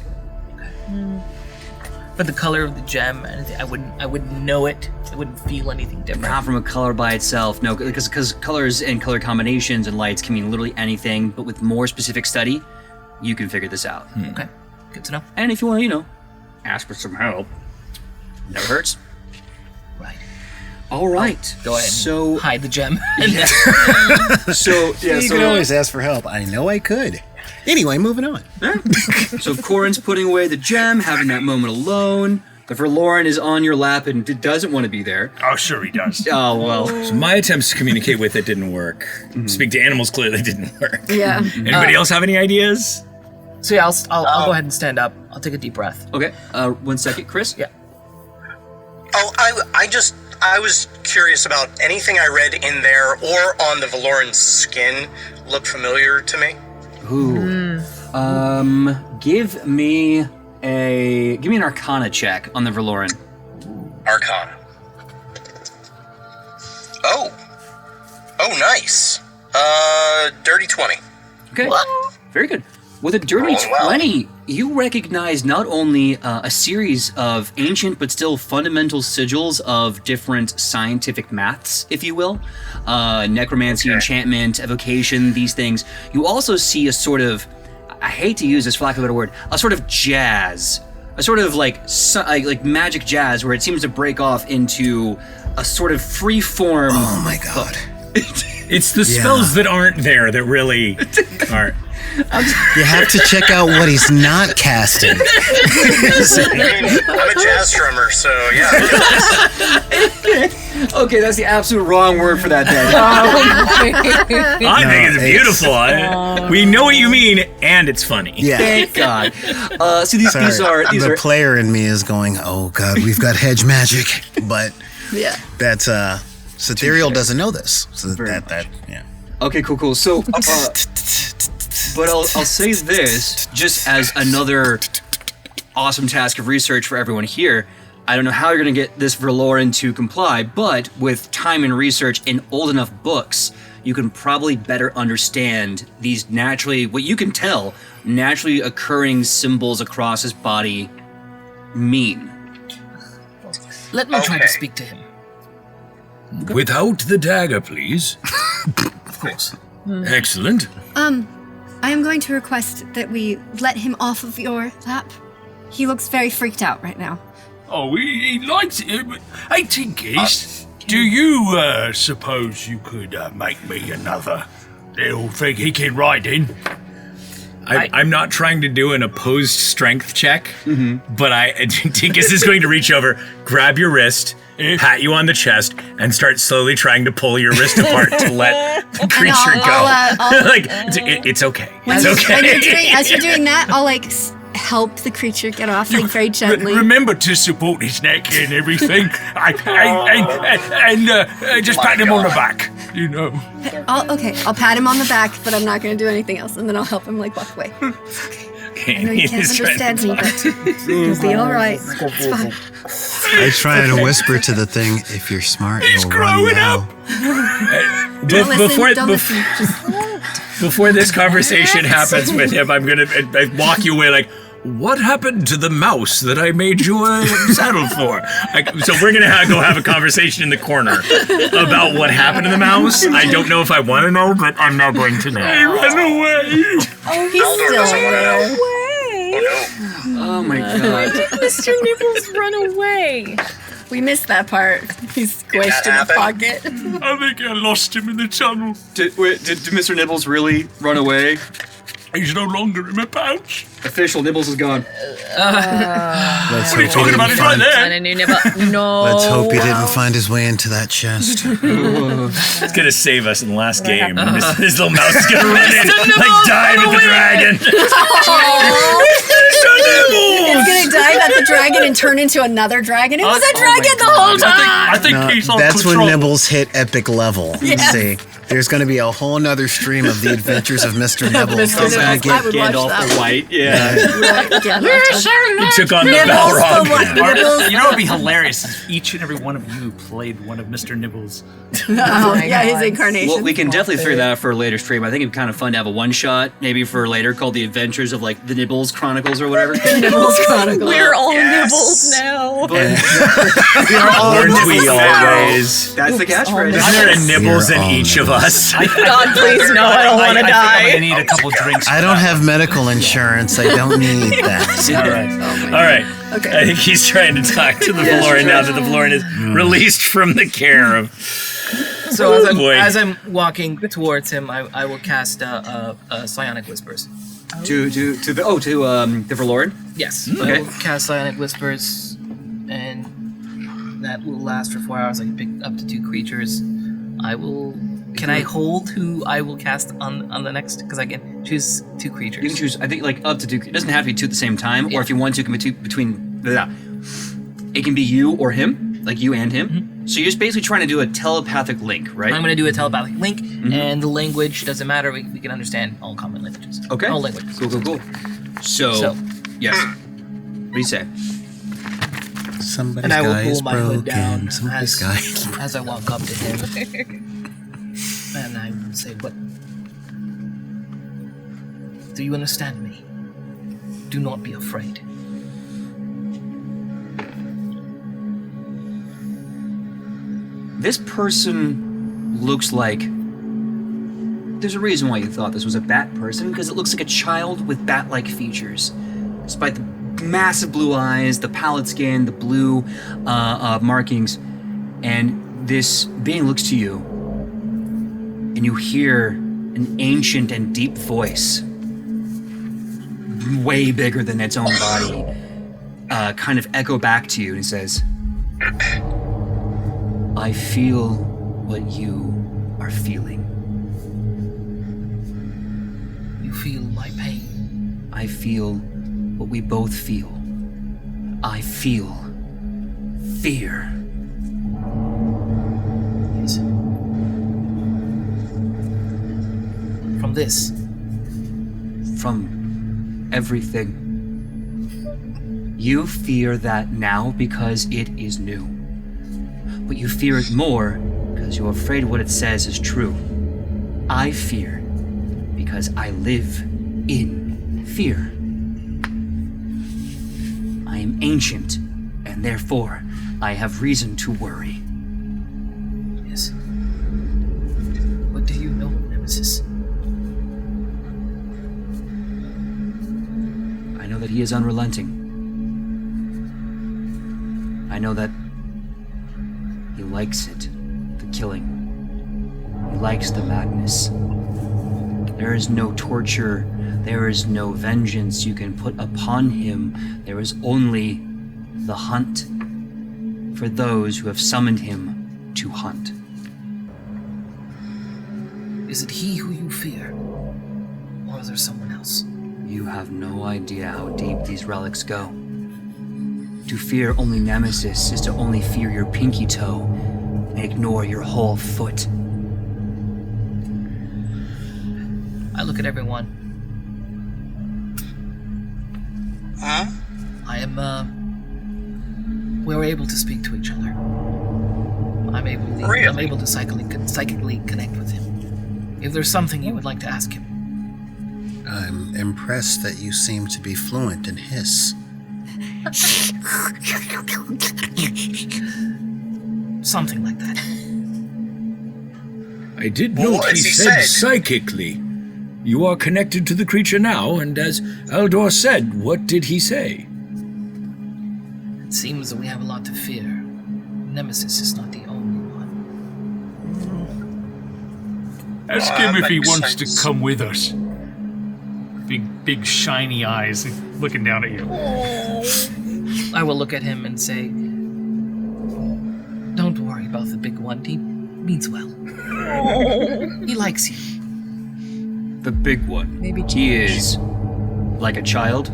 but the color of the gem, I wouldn't know it. I wouldn't feel anything different. Not from a color by itself, no, because colors and color combinations and lights can mean literally anything, but with more specific study, you can figure this out. Okay, good to know. And if you want to, ask for some help, never hurts. Right. All right. Go ahead. So, And hide the gem. You can always ask for help. I know I could. Anyway, moving on. So Corin's putting away the gem, having that moment alone. The Verloren is on your lap and doesn't want to be there. Oh, sure he does. Oh, well. So my attempts to communicate with it didn't work. Speak to animals clearly didn't work. Yeah. Anybody else have any ideas? So yeah, I'll go ahead and stand up. I'll take a deep breath. Okay, 1 second. Chris? Yeah. Oh, I was curious about anything I read in there or on the Valoran's skin look familiar to me. Ooh. Give me an Arcana check on the Verloren. Arcana. Oh, nice. Dirty 20. Okay. Very good. With a dirty 20, you recognize not only a series of ancient but still fundamental sigils of different scientific maths, if you will. Necromancy, enchantment, evocation, these things. You also see a sort of, I hate to use this for lack of a better word, a sort of jazz. A sort of like magic jazz where it seems to break off into a sort of free form. Oh my god. It's the spells that aren't there that really aren't. You have to check out what he's not casting. I'm a jazz drummer, so yeah. Okay, that's the absolute wrong word for that then. I think it's beautiful. We know what you mean, and it's funny. Yeah. Thank God. See, these are the player in me is going, oh god, we've got hedge magic, but that's Cythereal doesn't know this, so yeah. Okay, cool. So, but I'll say this just as another awesome task of research for everyone here. I don't know how you're going to get this Verloren to comply, but with time and research in old enough books, you can probably better understand these naturally, what you can tell, naturally occurring symbols across his body mean. Let me try to speak to him. Without the dagger, please. Of course. Excellent. I am going to request that we let him off of your lap. He looks very freaked out right now. Oh, he likes it. Hey, Tinkies, do you suppose you could make me another little thing he can ride in? I'm not trying to do an opposed strength check, but Tinkus is going to reach over, grab your wrist, pat you on the chest, and start slowly trying to pull your wrist apart to let the creature go. It's okay. It's okay. As you're doing that, I'll help the creature get off very gently. Remember to support his neck and everything, and just pat him on the back. You know. I'll pat him on the back, but I'm not going to do anything else, and then I'll help him walk away. I know you can't understand me, but you'll be all right. It's fine. I try to whisper to the thing, if you're smart, you'll run now. Before this conversation happens with him, I'm going to walk you away what happened to the mouse that I made you saddle for? So we're going to go have a conversation in the corner about what happened to the mouse. I don't know if I want to know, but I'm not going to know. He ran away. Oh, he's Aldor still doesn't wanna know. away. Oh my god. Mr. Nibbles run away. We missed that part. He's squished in the pocket. I think I lost him in the tunnel. Did Mr. Nibbles really run away? He's no longer in my pouch. Official Nibbles is gone. Let's What are you talking about? He's right there. On a new nibble. No. Let's hope he didn't find his way into that chest. It's going to save us in the last game. This little mouse is going to run in, dive at the dragon. It's gonna dive at the dragon and turn into another dragon. It was a dragon the whole time. I think he's on That's control. when Nibbles hit epic level. Yes. See, there's going to be a whole nother stream of the adventures of Mr. Nibbles. Mr. He's gonna Nibbles. I would watch Gandalf that the White, yeah. He took on the Nibbles the Balrog. White. Nibbles. You know what would be hilarious if each and every one of you played one of Mr. Nibbles. His incarnation. Well, we can definitely figure that out for a later stream. I think it'd be kind of fun to have a one-shot, maybe for later, called The Adventures of, the Nibbles Chronicles or whatever. Nibbles Chronicle. We're all nibbles now. Weren't we always? That's the catchphrase. Isn't there a Nibbles in all each of us? God, please no, I don't want to I think I'm die. gonna need a couple drinks. I don't have medical insurance. I don't need that. All right. Okay. I think he's trying to talk to the Valoran now that the Valoran is released from the care of. So boy. as I'm walking towards him, I will cast Psionic Whispers. To the Verloren? Yes. Okay. I will cast Psionic Whispers, and that will last for 4 hours. I can pick up to 2 creatures. Can I hold who I will cast on the next? Because I can choose 2 creatures. You can choose, I think, up to 2. It doesn't have to be 2 at the same time, or if you want to, it can be 2 between. It can be you or him, like you and him. Mm-hmm. So you're just basically trying to do a telepathic link, right? I'm going to do a telepathic link, and the language doesn't matter. We can understand all common languages. Okay. All languages. Cool. So, yes. What do you say? Somebody's And I will guy is pull my hood down broken. Somebody's as, guy is broken. as I walk up to him. And I will say, Do you understand me? Do not be afraid. This person looks like... There's a reason why you thought this was a bat person, because it looks like a child with bat-like features. Despite the massive blue eyes, the pallid skin, the blue markings, and this being looks to you, and you hear an ancient and deep voice, way bigger than its own body, kind of echo back to you, and it says, I feel what you are feeling. You feel my pain. I feel what we both feel. I feel fear. Yes. From this. From everything. You fear that now because it is new. But you fear it more because you're afraid what it says is true. I fear because I live in fear. I am ancient, and therefore I have reason to worry. Yes. What do you know of Nemesis? I know that he is unrelenting. I know that he likes it, the killing. He likes the madness. There is no torture, there is no vengeance you can put upon him. There is only the hunt for those who have summoned him to hunt. Is it he who you fear? Or is there someone else? You have no idea how deep these relics go. To fear only Nemesis is to only fear your pinky toe and ignore your whole foot. I look at everyone. Huh? I am, we're able to speak to each other. I'm able to psychically connect with him. If there's something you would like to ask him. I'm impressed that you seem to be fluent in hiss. Something like that. I did Well, note what he has he said said? psychically. You are connected to the creature now, and as Aldor said, what did he say? It seems that we have a lot to fear. Nemesis is not the only one. Ask him if he makes wants sense. to come with us. Big shiny eyes looking down at you. I will look at him and say, don't worry about the big one. He means well. He likes you. The big one. Maybe He is like a child.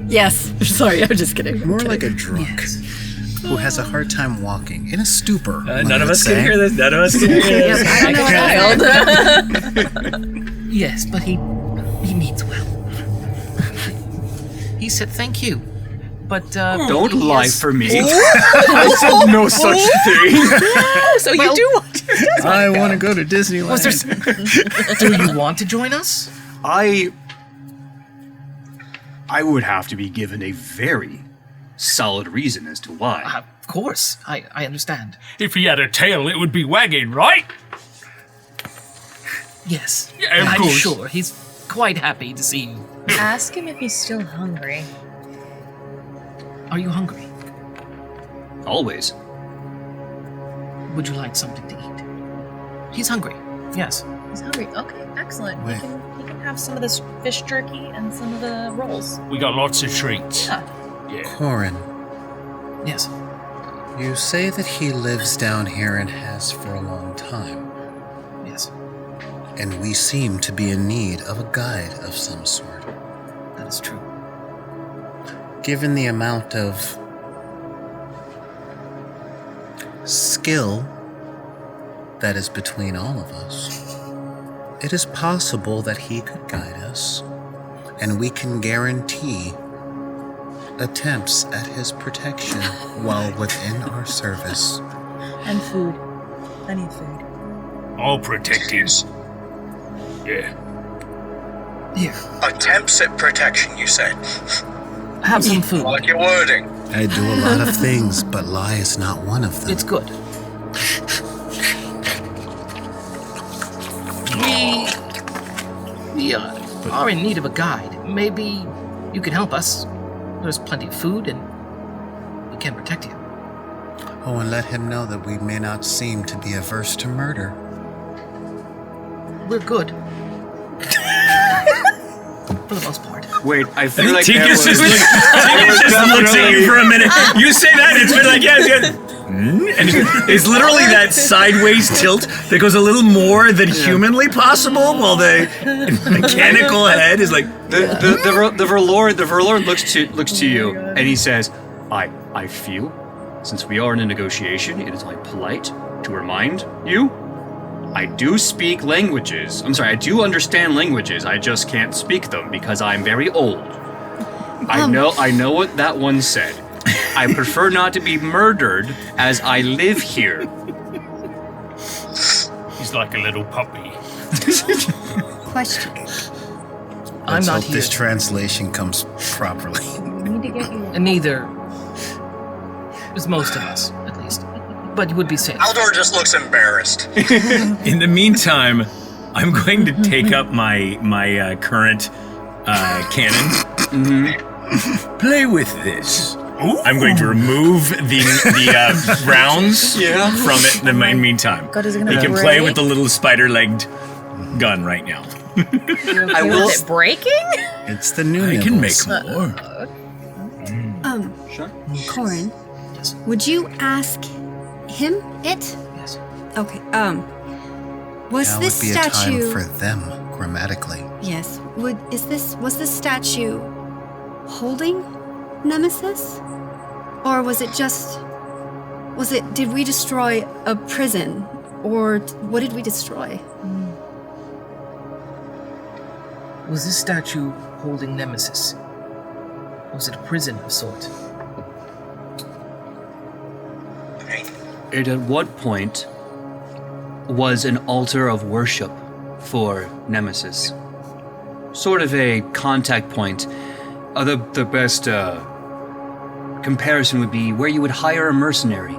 Yes. Sorry, I'm just kidding. More like a drunk Yes. who has a hard time walking, in a stupor. None of us can hear this. None of us can hear this. I don't know. Yes, but he means well. He said thank you. But Don't he lie has- for me. I said no such thing. So you do want to. I want to go to Disneyland. Do you want to join us? I would have to be given a very solid reason as to why. Of course, I understand. If he had a tail, it would be wagging, right? Yes, Yeah, of I'm course. sure he's quite happy to see you. Ask him if he's still hungry. Are you hungry? Always. Would you like something to eat? He's hungry. Yes. He's hungry. Okay, excellent. Wait. He can have some of this fish jerky and some of the rolls. We got lots of treats. Yeah. Yeah. Corin, Yes. you say that he lives down here and has for a long time, Yes. and we seem to be in need of a guide of some sort. That is true. Given the amount of skill that is between all of us, it is possible that he could guide us, and we can guarantee attempts at his protection while within our service. And food. Plenty of food. I'll protect him. Yeah. Here, Attempts at protection, you said. have some food. I like your wording. I do a lot of things, but lie is not one of them. It's good. We are in need of a guide. Maybe you can help us. There's plenty of food and we can protect you. Oh, and let him know that we may not seem to be averse to murder. We're good. For the most part. Wait, I feel I like think there Tinkus was... just looks at you for a minute. You say that, it's been like, yes. And it's literally that sideways tilt that goes a little more than humanly possible, while the mechanical head is like... The Verlord looks to you, and he says, I feel, since we are in a negotiation, it is only polite to remind you, I do speak languages. I'm sorry, I do understand languages. I just can't speak them because I'm very old. I know what that one said. I prefer not to be murdered as I live here. He's like a little puppy. Question. I'm Let's not hope here. this translation comes properly. We need to get you. And neither is most of us, at least. But you would be safe. Aldor just looks embarrassed. In the meantime, I'm going to take up my current cannon. Play with this. I'm going to remove the rounds from it in the meantime. God, is it gonna You can break? play with the little spider-legged gun right now. I will- With it breaking? It's the new I can make nibbles. more. Sure. Corin, Yes. would you ask him it? Yes. Okay. Was Now this would be statue? a time for them, grammatically. Yes. Was this statue holding Nemesis? Or was it just... did we destroy a prison? Or what did we destroy? Was this statue holding Nemesis? Was it a prison of sort? It at what point was an altar of worship for Nemesis? Sort of a contact point. The best comparison would be where you would hire a mercenary.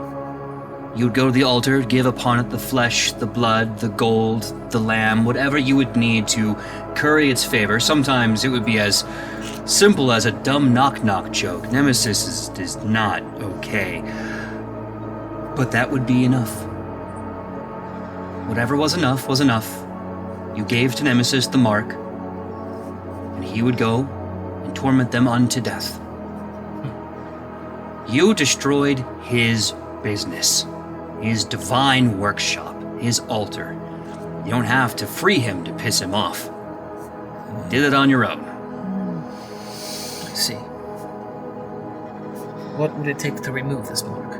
You would go to the altar, give upon it the flesh, the blood, the gold, the lamb, whatever you would need to curry its favor. Sometimes it would be as simple as a dumb knock-knock joke. Nemesis is not okay. But that would be enough. Whatever was enough was enough. You gave to Nemesis the mark, and he would go and torment them unto death. You destroyed his business, his divine workshop, his altar. You don't have to free him to piss him off. You did it on your own. I see. What would it take to remove this mark?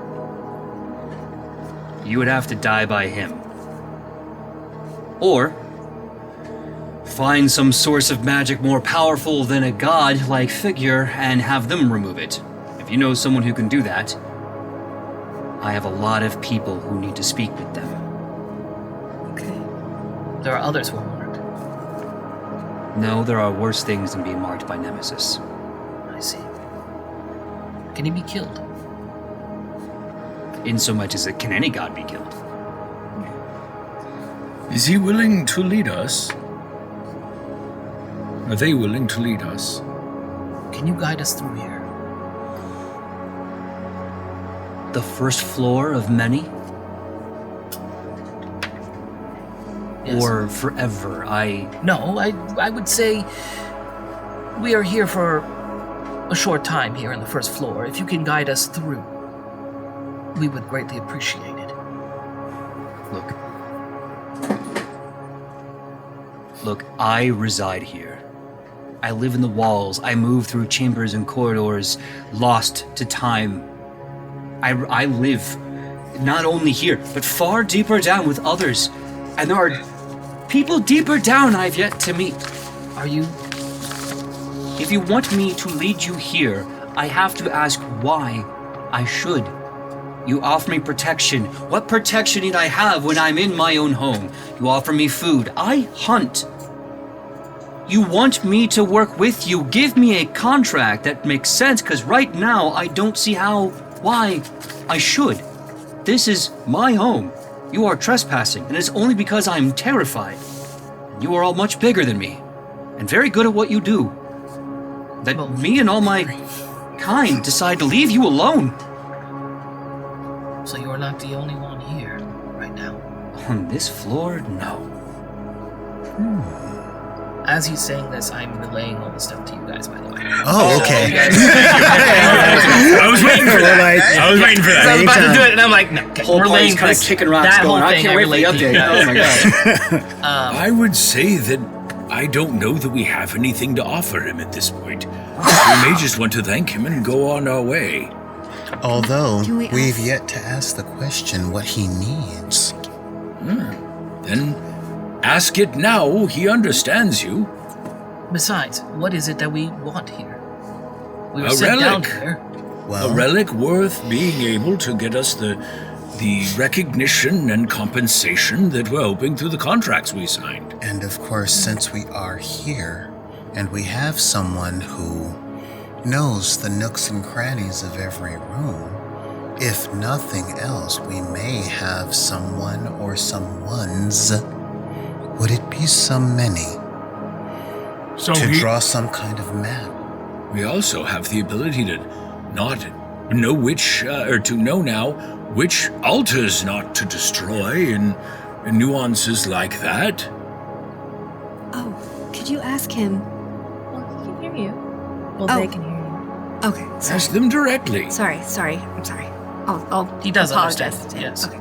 You would have to die by him. Or find some source of magic more powerful than a god-like figure and have them remove it. If you know someone who can do that, I have a lot of people who need to speak with them. Okay. There are others who are marked. No, there are worse things than being marked by Nemesis. I see. Can he be killed? Insomuch as it can any god be killed. Is he willing to lead us? Are they willing to lead us? Can you guide us through here? The first floor of many? Yes. Or forever? No, I would say we are here for a short time here on the first floor. If you can guide us through, we would greatly appreciate it. Look, I reside here. I live in the walls. I move through chambers and corridors, lost to time. I live not only here, but far deeper down with others. And there are people deeper down I've yet to meet. Are you? If you want me to lead you here, I have to ask why I should. You offer me protection. What protection need I have when I'm in my own home? You offer me food. I hunt. You want me to work with you. Give me a contract that makes sense, because right now I don't see why I should. This is my home. You are trespassing, and it's only because I'm terrified. You are all much bigger than me, and very good at what you do. That me and all my kind decide to leave you alone. So you're not the only one here right now. On this floor, no. As he's saying this, I'm relaying all the stuff to you guys, by the way. Oh, okay. I was waiting for that. I was waiting for So I was that. about to do it, and I'm like, no, okay, Whole relaying party's kind of this, kicking rocks that going, whole I thing can't wait for the relayed to you update. guys. Oh my god. I would say that I don't know that we have anything to offer him at this point. We may just want to thank him and go on our way. Although, Can we we've ask- yet to ask the question what he needs. Then ask it now. He understands you. Besides, what is it that we want here? We were A sent down relic. here. Well, A relic worth being able to get us the recognition and compensation that we're hoping through the contracts we signed. and of course, since we are here, and we have someone who knows the nooks and crannies of every room, if nothing else, we may have someone or someone's. Would it be some many? So To he, draw some kind of map. We also have the ability to not know which, or to know now which altars not to destroy and nuances like that. Oh, could you ask him? Well, he can hear you. Well, Oh. they can hear you. Okay, sorry. Ask them directly. Sorry, I'm sorry. I'll He does apologize understand, to him. yes. Okay.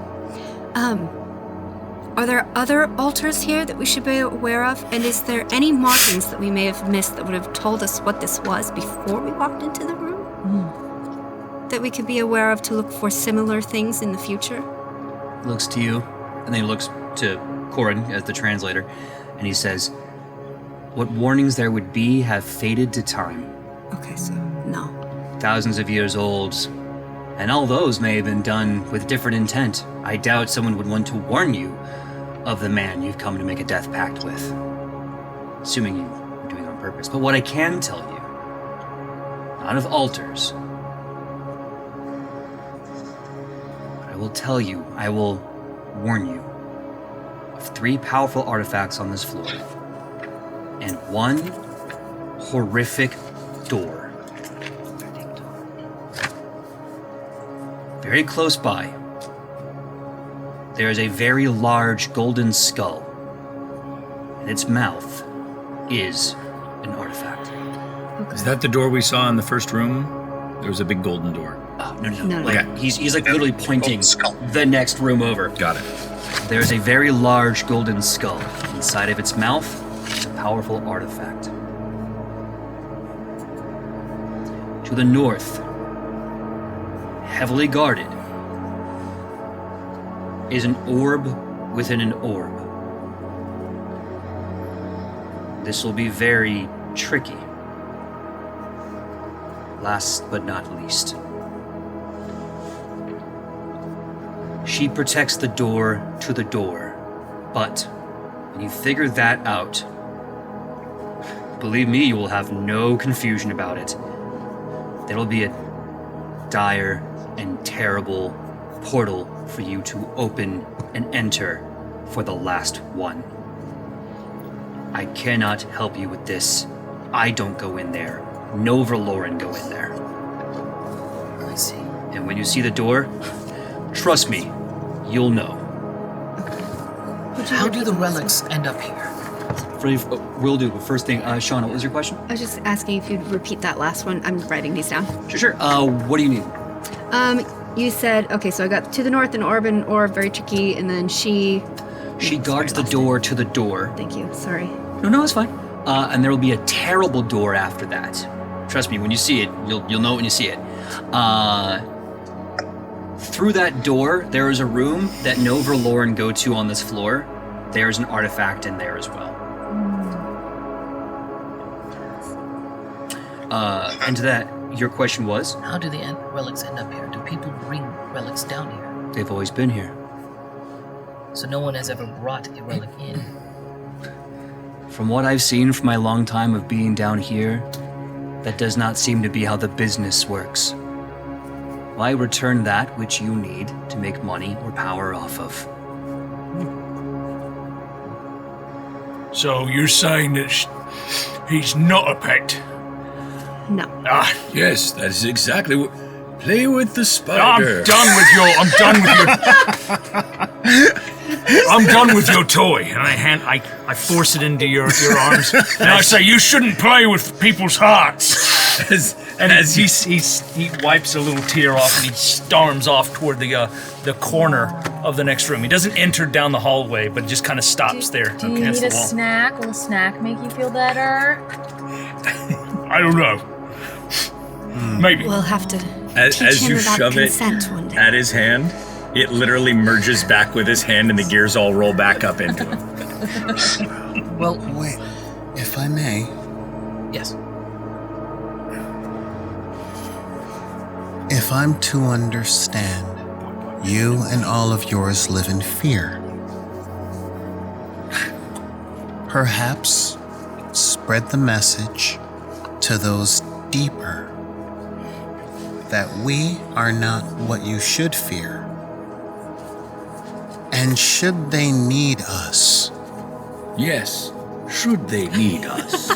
Are there other altars here that we should be aware of? And is there any markings that we may have missed that would have told us what this was before we walked into the room? That we could be aware of to look for similar things in the future? Looks to you, and then he looks to Corin as the translator, and he says, what warnings there would be have faded to time. Okay, so no. Thousands of years old, and all those may have been done with different intent. I doubt someone would want to warn you of the man you've come to make a death pact with, assuming you were doing it on purpose. But what I can tell you, not of altars, but I will tell you, I will warn you of 3 powerful artifacts on this floor, and 1 horrific door. Very close by, there is a very large golden skull, and its mouth is an artifact. Is that the door we saw in the first room? There was a big golden door. Oh, no. No. Like, he's like literally pointing Skull. the next room over. Got it. There's a very large golden skull. Inside of its mouth is a powerful artifact. To the north, heavily guarded, is an orb within an orb. This will be very tricky. Last but not least, she protects the door to the door, but when you figure that out, believe me, you will have no confusion about it. There will be a dire and terrible portal for you to open and enter for the last one. I cannot help you with this. I don't go in there. No Verloren go in there. I see. And when you see the door, trust me, you'll know. How do the relics end up here? Will do, but first thing, Shauna, what was your question? I was just asking if you'd repeat that last one. I'm writing these down. Sure. What do you need? You said, okay, so I got to the north an orb, very tricky, and then she Guards the door to the door. Thank you, sorry. No, it's fine. And there will be a terrible door after that. Trust me, when you see it, you'll know it when you see it. Through that door, there is a room that no Verloren go to on this floor. There's an artifact in there as well. And to that, your question was? How do the relics end up here? Do people bring relics down here? They've always been here. So no one has ever brought a relic in. From what I've seen from my long time of being down here, that does not seem to be how the business works. Why return that which you need to make money or power off of? So you're saying that he's not a pet? No. Ah, Yes, that is exactly what. Play with the I'm spider. done with your. I'm done with your toy. And I force it into your arms. And I say you shouldn't play with people's hearts. As he wipes a little tear off and he storms off toward the corner of the next room. He doesn't enter down the hallway, but just kind of stops there Do you against need the a wall. snack? Will a snack make you feel better? I don't know. Maybe. We'll have to As teach him you about shove it consent one day. at his hand, it literally merges back with his hand and the gears all roll back up into him. Well, Wait, if I may, yes. if I'm to understand, you and all of yours live in fear. Perhaps spread the message to those deeper that we are not what you should fear. And should they need us, Yes, should they need us.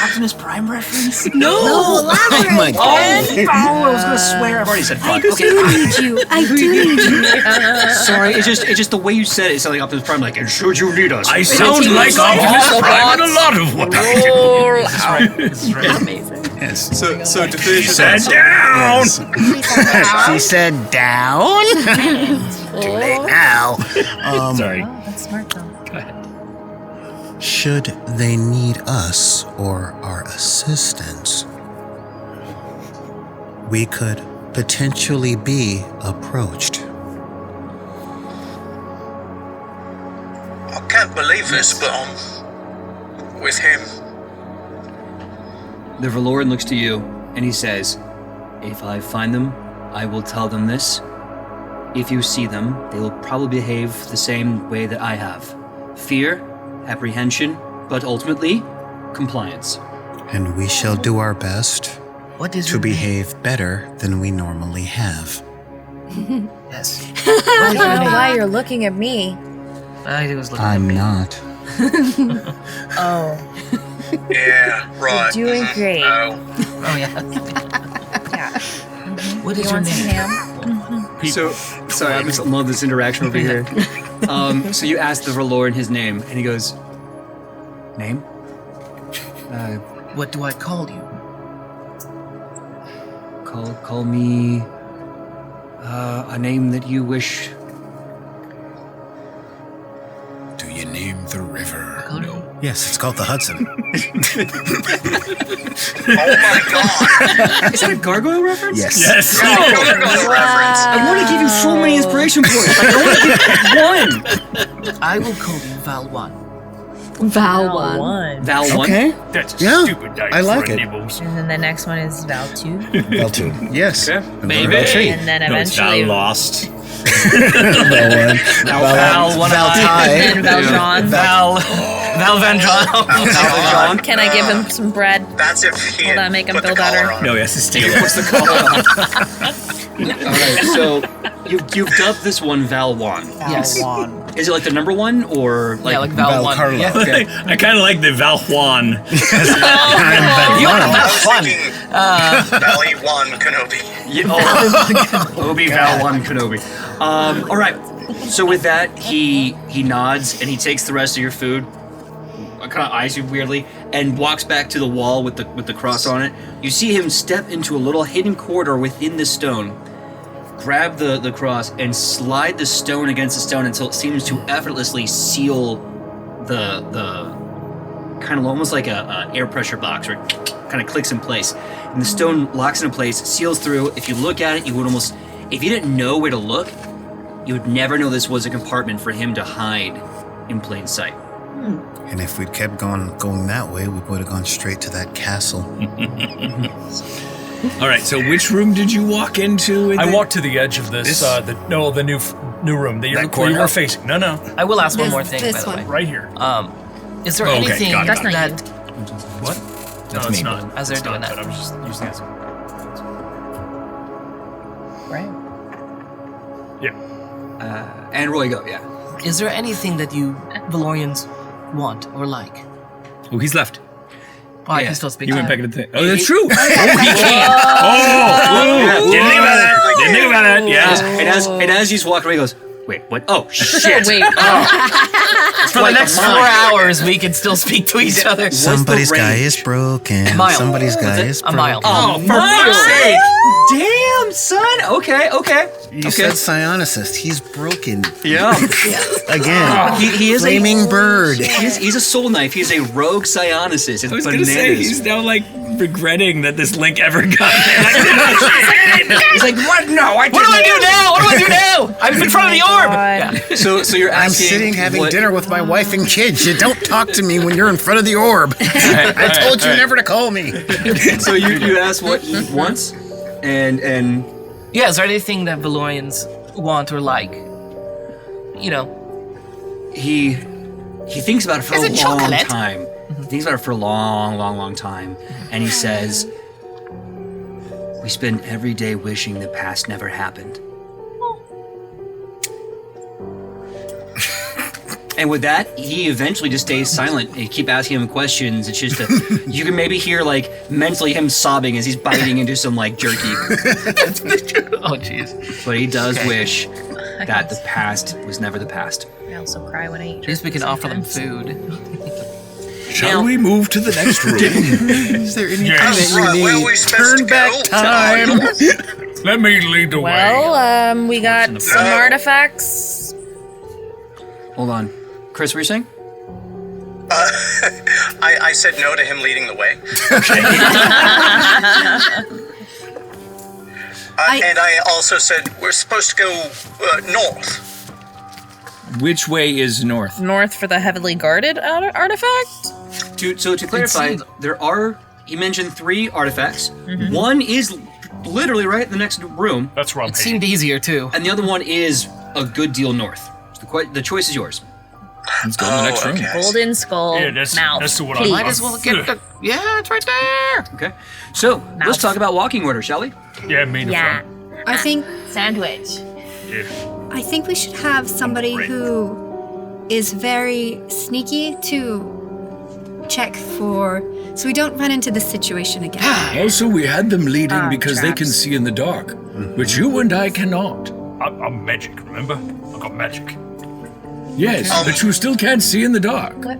Optimus Prime reference? No, elaborate. my God. I was gonna swear. I've already said fuck. I do need you. I do need you. Sorry, it's just the way you said it. It sounded like Optimus Prime. Like, and should you need us? I sound like Optimus Prime in a lot of what I do. This is right. Amazing. yes, So to finish this Sit down! she said down. Too late now. Sorry. Oh, that's smart though. Should they need us or our assistance, we could potentially be approached. I can't believe this, but I'm with him. The Valoran looks to you and he says, if I find them, I will tell them this. If you see them, they will probably behave the same way that I have. Fear, apprehension, but ultimately, compliance. And we shall do our best What is to your name? behave better than we normally have. Yes. I don't know why you're looking at me. I was looking I'm at me. not. Oh, Yeah, right. you're doing great. No. Oh yeah. Yeah. What You is your want some name? ham? So, sorry, I just love this interaction over here. So you ask the Valoran his name, and he goes, name? What do I call you? Call me a name that you wish. Do you name the river? No. Yes, it's called the Hudson. Oh my god! Is that a gargoyle reference? Yes. Yes. Gargoyle reference. I want to give you so many inspiration points. Like, I want to give one. I will call you Valwan. Val one. Val one. Okay. That's a Yeah, stupid name I like for a it. nibbles. And then the next one is Val 2. Val 2. Yes. Okay. And Maybe. Val 3. And then No, it's Val eventually Lost. Val 1. Val One Val Eye. and then Valjean. Val Van John. Can I give him some bread? That's if he Will had that make him put the feel collar better? on. No, he has to steal it. What's the call? Alright, so you've dubbed this one Val 1. Yes. Is it like the number one or like, Yeah, like Val One. Carlo. Yeah. Okay. I kind of like the Val Juan. You I was fun. thinking Valley 1 Kenobi. Obi Val 1 Kenobi. Alright. So with that, he nods and he takes the rest of your food, kind of eyes you weirdly, and walks back to the wall with the cross on it. You see him step into a little hidden corridor within the stone, grab the cross, and slide the stone against the stone until it seems to effortlessly seal the kind of almost like a air pressure box, or kind of clicks in place. And the stone locks into place, seals through. If you look at it, you would almost, if you didn't know where to look, you would never know this was a compartment for him to hide in plain sight. And if we'd kept going that way, we would have gone straight to that castle. All right, so which room did you walk into? I walked to the edge of this, the new room that you were facing. No. I will ask one more thing, by this the way. one. Right here. Is there Okay, anything got it, That's got not that... What? That's No, it's me. not. As they're It's doing not, that. but I was just using that. Right. Yeah. And Roy, go. Yeah. Is there anything that you Valorians want or like? Oh, he's left. Oh, I Yeah. can still speak He to went him. back into the thing. Oh, that's true. Oh, he can't. Oh, didn't think about that. Didn't think about that. Yeah. And as he's walking away, he goes, "Wait, what? Oh shit! Wait. For the next 4 hours, we can still speak to each other. Somebody's range? guy is broken. Mile. Somebody's guy is A broken. mile. Oh, for fuck's sake! Damn, son. Okay. You said psionicist. He's broken. Yeah. Again. He is Flaming bird. He's a soul knife. He's a rogue psionicist. It's I was bananas. gonna say he's now like regretting that this link ever got there. He's like, what? No, I didn't. What do I do now? What do I do now? I'm in front of the orb. Yeah. So you're I'm asking. sitting having what- dinner with my wife and kids. You don't talk to me when you're in front of the orb. I told you never to call me. So you ask what he wants, and Yeah, is there anything that Valorians want or like? You know. he thinks about it for Is a it long chocolate? time. He thinks about it for a long time, and he says, "We spend every day wishing the past never happened." And with that, he eventually just stays silent. And you keep asking him questions. It's just you can maybe hear like mentally him sobbing as he's biting into some like jerky. Oh, jeez. But he does wish that the past was never the past. I also cry when I eat. At least we can offer them food. Shall we move to the next room? Is there anything Yes. that Right, you where are need? we supposed Turn to back go? time. Let me lead the way. Well, we got some artifacts. Hold on. Chris, what were you saying? I said no to him leading the way. And I also said we're supposed to go north. Which way is north? North for the heavily guarded artifact? To clarify, he mentioned 3 artifacts. One is literally right in the next room, That's wrong. It seemed easier, too. and the other one is a good deal north. So the choice is yours. Let's go to the next room. okay. Golden skull Yeah, that's mouth. what please. Might as well get the... Yeah, it's right there. Okay. So let's talk about walking order, shall we? Yeah, me in the Yeah. front. I think Sandwich. Yeah. I think we should have somebody who is very sneaky to check for, so we don't run into this situation again. Also, we had them leading because they can traps. see in the dark, which you and I cannot. I'm magic, remember? I got magic. Yes, but you still can't see in the dark. Yeah.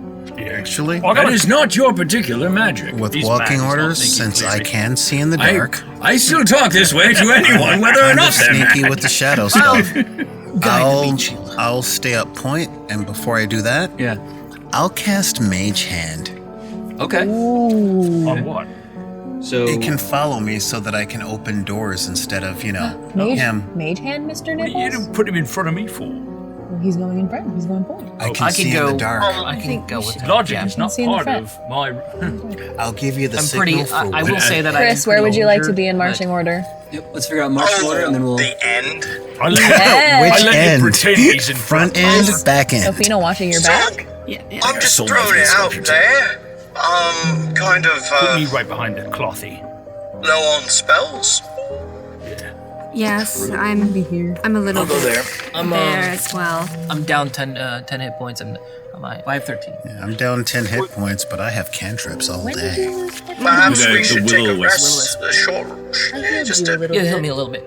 Actually, Well, I got That a- is not your particular magic. with He's walking mad, he's not orders, thinking since I clearly. can see in the dark, I still talk this way to anyone, whether or I'm not they're sneaky mad. with the shadow stuff. I'll stay up point, and before I do that, Yeah. I'll cast Mage Hand. Okay. On what? So It can follow me so that I can open doors instead of, him. Mage hand, Mr. You Nichols? didn't put him in front of me for. He's going in front. He's going forward. I can I see can go... in the dark. I can go with that. Logic Yeah. is not see in the part front. of my... I'll give you the I'm signal pretty... for I will when- say that Chris, I'm where would you like to older, be in but- marching order? yep, let's figure out marching order, and then we'll. The end. I let, Yes. I let end? you pretend he's in Front end, back end. Sophina watching your back? I'm just soul throwing it out knife there. Kind of Put me right behind the clothy. low on spells. Yes, I'm a little bit there. I'm, there as well. I'm down 10 hit points and I have 13. Yeah, I'm down 10 hit points, but I have cantrips all day. Perhaps The- we the should take a will-o-wisp. rest, a short. Just a Yeah, heal me a little bit.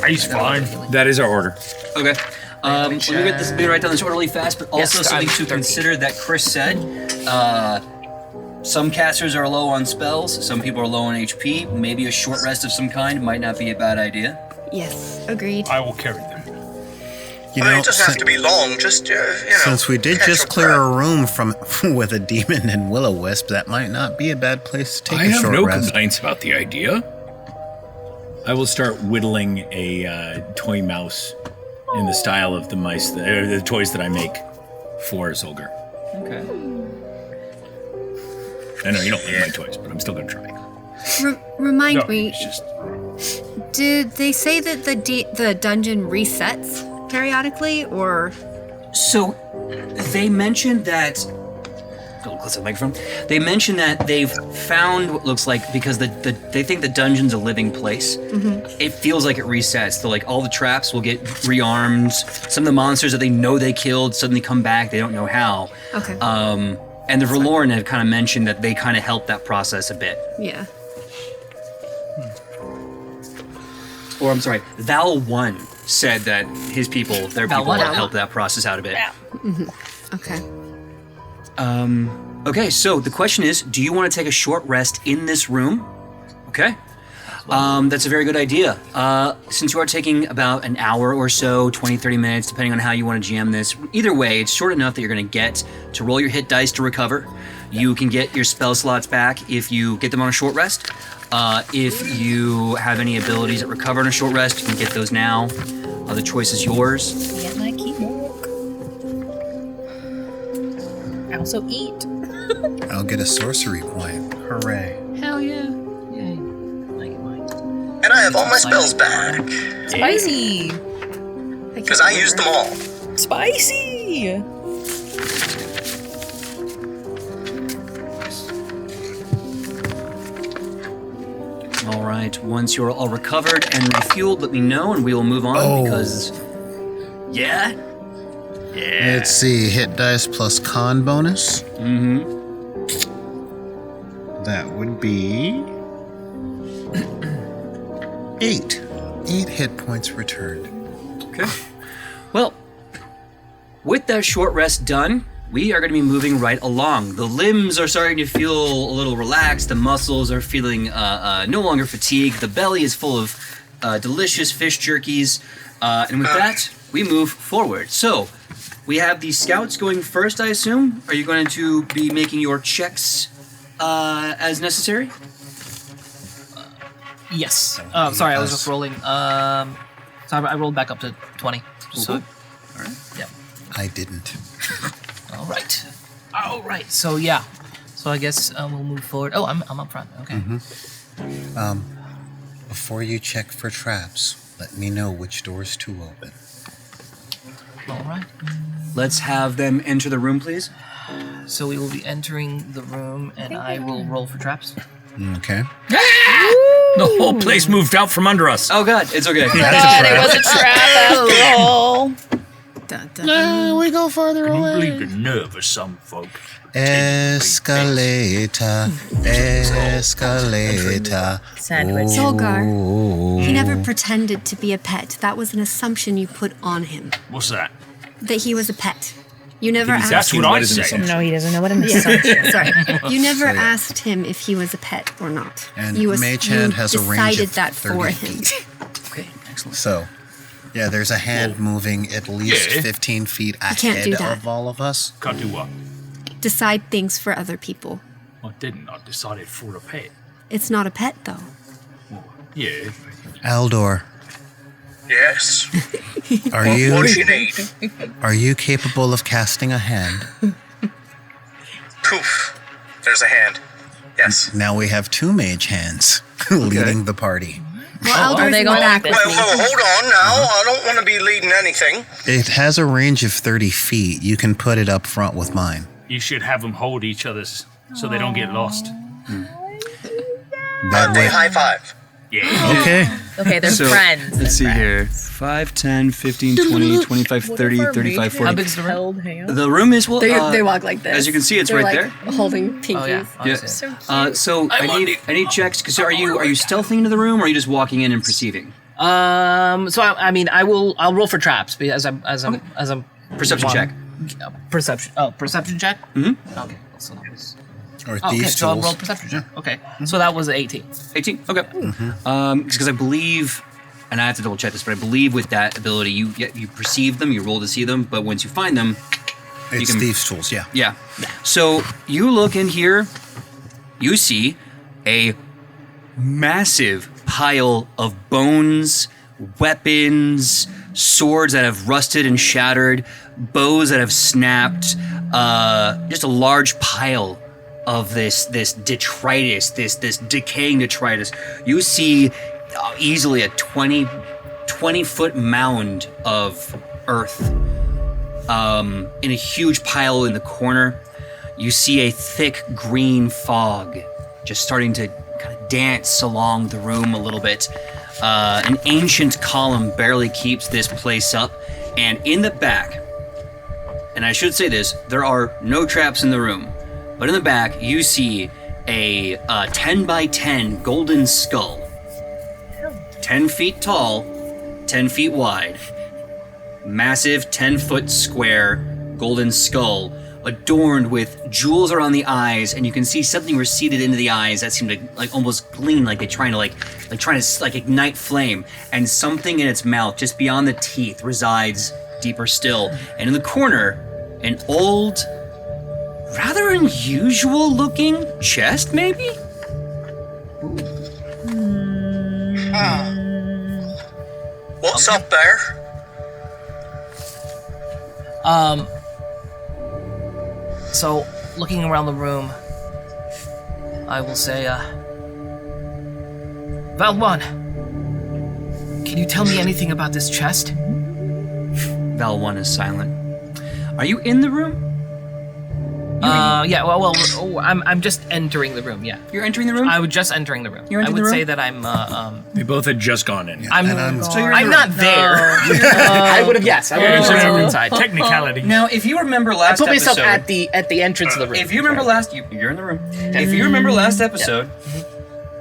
He's fine. That is our order. Okay. Let me get this bit right down this order really fast, but also Yes, something I'm to 13. consider that Chris said. Some casters are low on spells, some people are low on HP. Maybe a short rest of some kind might not be a bad idea. Yes, agreed. I will carry them. You I mean, know, it doesn't have to be long. Just since we did catch just a clear breath. a room from with a demon and will-o-wisp, that might not be a bad place to take I a have short no rest. complaints about the idea. I will start whittling a toy mouse in the style of the mice, the toys that I make for Zolgar. Okay. I know you don't like my toys, but I'm still gonna try. Remind me, it's just did they say that the dungeon resets periodically, or? So, they mentioned that. Go close to the microphone. They mentioned that they've found what looks like, because they think the dungeon's a living place. It feels like it resets. So, like, all the traps will get rearmed. Some of the monsters that they know they killed suddenly come back. They don't know how. Okay. And the Verloren have kind of mentioned that they kind of help that process a bit. Yeah. Or I'm sorry, Val 1 said that their people will help that process out a bit. Okay. Okay, so the question is, do you want to take a short rest in this room? Okay. That's a very good idea. Since you are taking about an hour or so, 20, 30 minutes, depending on how you want to GM this, either way, it's short enough that you're going to get to roll your hit dice to recover. You can get your spell slots back if you get them on a short rest. If you have any abilities that recover on a short rest, you can get those now. The choice is yours. Get my keybook. I also eat. I'll get a sorcery point. Hooray. Hell yeah. Yay. I get mine. And I have all my spells back. Spicy. Because I used them all. Spicy. All right, once you're all recovered and refueled, let me know and we will move on because... Yeah? Yeah. Let's see, hit dice plus con bonus. That would be 8. 8 hit points returned. Okay. Well, with that short rest done, we are going to be moving right along. The limbs are starting to feel a little relaxed. The muscles are feeling no longer fatigued. The belly is full of delicious fish jerkies. And with that, we move forward. So, we have the scouts going first, I assume. Are you going to be making your checks as necessary? Yes. Sorry, I was just rolling. So I rolled back up to 20. So, All right. yeah. I didn't. All right. So yeah. So I guess we'll move forward. Oh, I'm up front. Okay. Before you check for traps, let me know which doors to open. All right. Let's have them enter the room, please. So we will be entering the room, and I will roll for traps. Okay. The whole place moved out from under us. Oh God, it's okay. God, it was a trap after all. We go farther Can you away. believe the nerve of some folk? Escalator, escalator. Sandwich. Zolgar, he never pretended to be a pet. That was an assumption you put on him, What's that? that he was a pet. You never That's asked what him. I say. No, he doesn't know what an assumption is. Sorry, you never asked him if he was a pet or not. And you Mage Hand you has a range decided of that 30 for him. Okay, excellent. So, yeah, there's a hand moving at least Yeah. 15 feet can't ahead do that. of all of us. Can't do what? Decide things for other people. I didn't. I decided for a pet. It's not a pet, though. Well, yeah. Aldor, Yes. are What do you you need? are you capable of casting a hand? Poof. There's a hand. Yes. Now we have 2 mage hands leading the party. Well, Eldor's they in the going back like with Well, me. hold on now. I don't want to be leading anything. It has a range of 30 feet. You can put it up front with mine. You should have them hold each other's so they don't get lost. That Monday way. high five. Yeah. Okay. Okay, they're friends. Let's see here. 5, 10, 15, 20, 25, 30, 35, 40. How big's the room? Held hand. The room is, well, They walk like this. as you can see, it's They're right like holding pinkies. Oh yeah. Oh, Yeah. I see. So I need checks. Because are you stealthing into the room, or are you just walking in and perceiving? So I'll roll for traps because as I'm Perception check. Perception check. Mm-hmm. Okay. So that was. Or Okay, these so I'll roll tools. perception check. Okay. So that was 18. 18. Okay. Because I believe, and I have to double check this, but I believe with that ability, you perceive them, you roll to see them, but once you find them, It's can- thieves' tools, yeah. yeah. So you look in here, you see a massive pile of bones, weapons, swords that have rusted and shattered, bows that have snapped, just a large pile of this detritus, this decaying detritus. You see easily a 20-foot mound of earth in a huge pile in the corner. You see a thick green fog just starting to kind of dance along the room a little bit. An ancient column barely keeps this place up, and in the back, and I should say this, there are no traps in the room, but in the back you see a 10 by 10 golden skull. 10 feet tall, 10 feet wide. Massive 10-foot square golden skull adorned with jewels around the eyes, and you can see something receded into the eyes that seem to like almost gleam like they're trying to ignite flame, and something in its mouth just beyond the teeth resides deeper still. And in the corner, an old, rather unusual looking chest, maybe? What's up there? So, looking around the room, I will say, Val1, can you tell me anything about this chest? Val1 is silent. Are you in the room? Yeah, well, I'm just entering the room, yeah. You're entering the room? I was just entering the room. You're entering I would the room? say that I'm, We both had just gone in. I'm not there. I would have been inside. Technicality. Now, if you remember last I put myself episode... at the entrance of the room. If you remember you're in the room. If you remember last episode,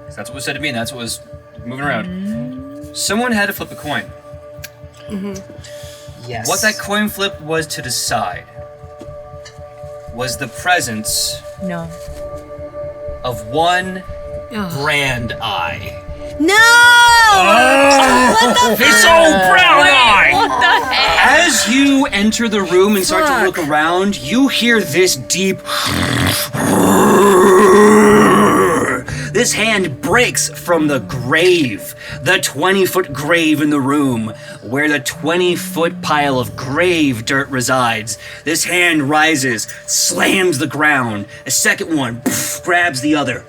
'cause that's what was said to me and that's what was moving around, someone had to flip a coin. Yes. What that coin flip was to decide was the presence of one grand eye. No! What the His old brown eye! What the heck? As you enter the room and start to look around, you hear this deep... This hand breaks from the grave, the 20-foot grave in the room, where the 20-foot pile of grave dirt resides. This hand rises, slams the ground. A second one grabs the other.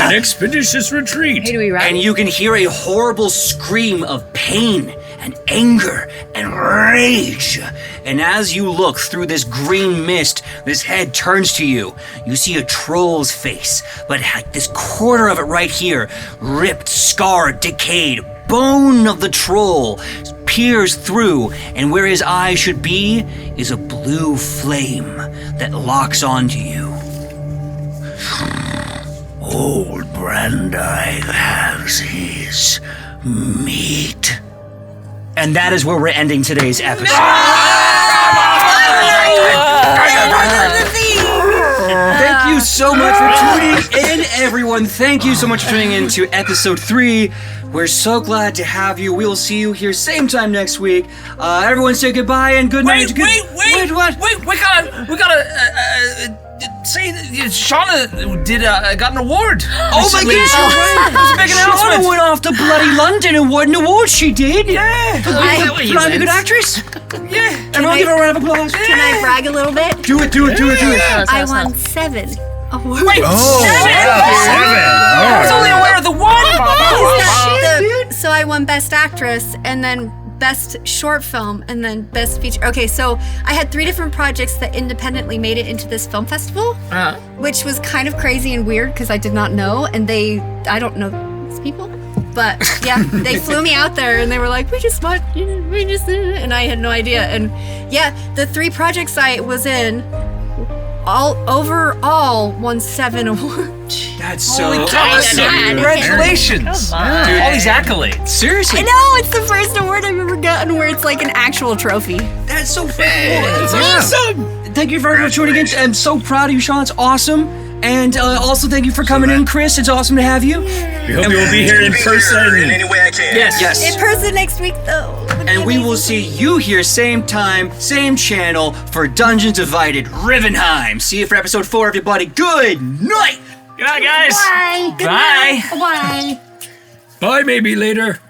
An expeditious retreat. Hey, do we run? And you can hear a horrible scream of pain and anger and rage. And as you look through this green mist, this head turns to you. You see a troll's face, but like this corner of it right here, ripped, scarred, decayed, bone of the troll peers through, and where his eye should be is a blue flame that locks onto you. Old Brandai has his meat. And that is where we're ending today's episode. Thank you so much for tuning in, everyone. Thank you so much for tuning in to episode 3. We're so glad to have you. We'll see you here same time next week. Everyone say goodbye and good night. Wait, what? Wait, we gotta say that Shauna got an award. Oh my goodness, you're right. It was a big announcement. Shauna went off to bloody London and won an award. She did. Yeah. I'm a good actress. Yeah. Everyone give her a round of applause. Can I brag a little bit? Do it. I won 7 awards. Wait, Oh, 7? I was only aware of the one. So I won Best Actress, and then Best Short Film, and then Best Feature. Okay, so I had 3 different projects that independently made it into this film festival, which was kind of crazy and weird because I did not know, and I don't know these people, but yeah, they flew me out there and they were like, and I had no idea. And yeah, the 3 projects I was in, overall won 7 awards. That's so Awesome. Congratulations. Come on. Dude, all these accolades. Seriously. I know, it's the first award I've ever gotten where it's like an actual trophy. That's so freaking cool. That's awesome. Thank you very much for tuning in. I'm so proud of you, Sean. It's awesome. And also thank you for coming in, Chris. It's awesome to have you. We hope you will be here in person. In any way I can. Yes. In person next week, though. And we will see you here same time, same channel for Dungeons Divided Rivenheim. See you for episode 4, everybody. Good night. Good night, guys. Bye. Bye. Bye. Bye, maybe later.